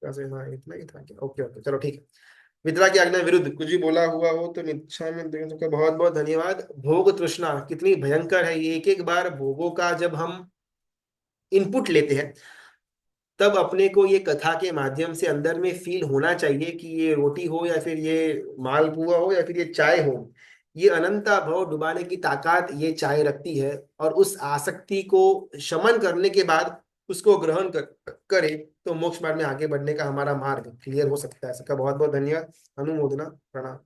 वैसे हाँ इतना ही था क्या? ओके ओके चलो ठीक है। मित्रा की आज्ञा विरुद्ध कुछ भी बोला हुआ हो तो मिच्छा में देने का बहुत बहुत धन्यवाद। भोग तृष्णा कितनी भयंकर है, ये एक एक बार भोगों का जब हम इनपुट लेते हैं, तब अपने को ये कथा के माध्यम से अंदर में फील होना चाहिए कि ये रोटी हो या फिर ये मालपुआ हो या फिर ये चाय हो, ये अनंता भाव डुबाने की ताकत ये चाय रखती है। और उस आसक्ति को शमन करने के बाद उसको ग्रहण करें तो मोक्ष मार्ग में आगे बढ़ने का हमारा मार्ग क्लियर हो सकता है। सबका बहुत बहुत धन्यवाद, अनुमोदना, प्रणाम।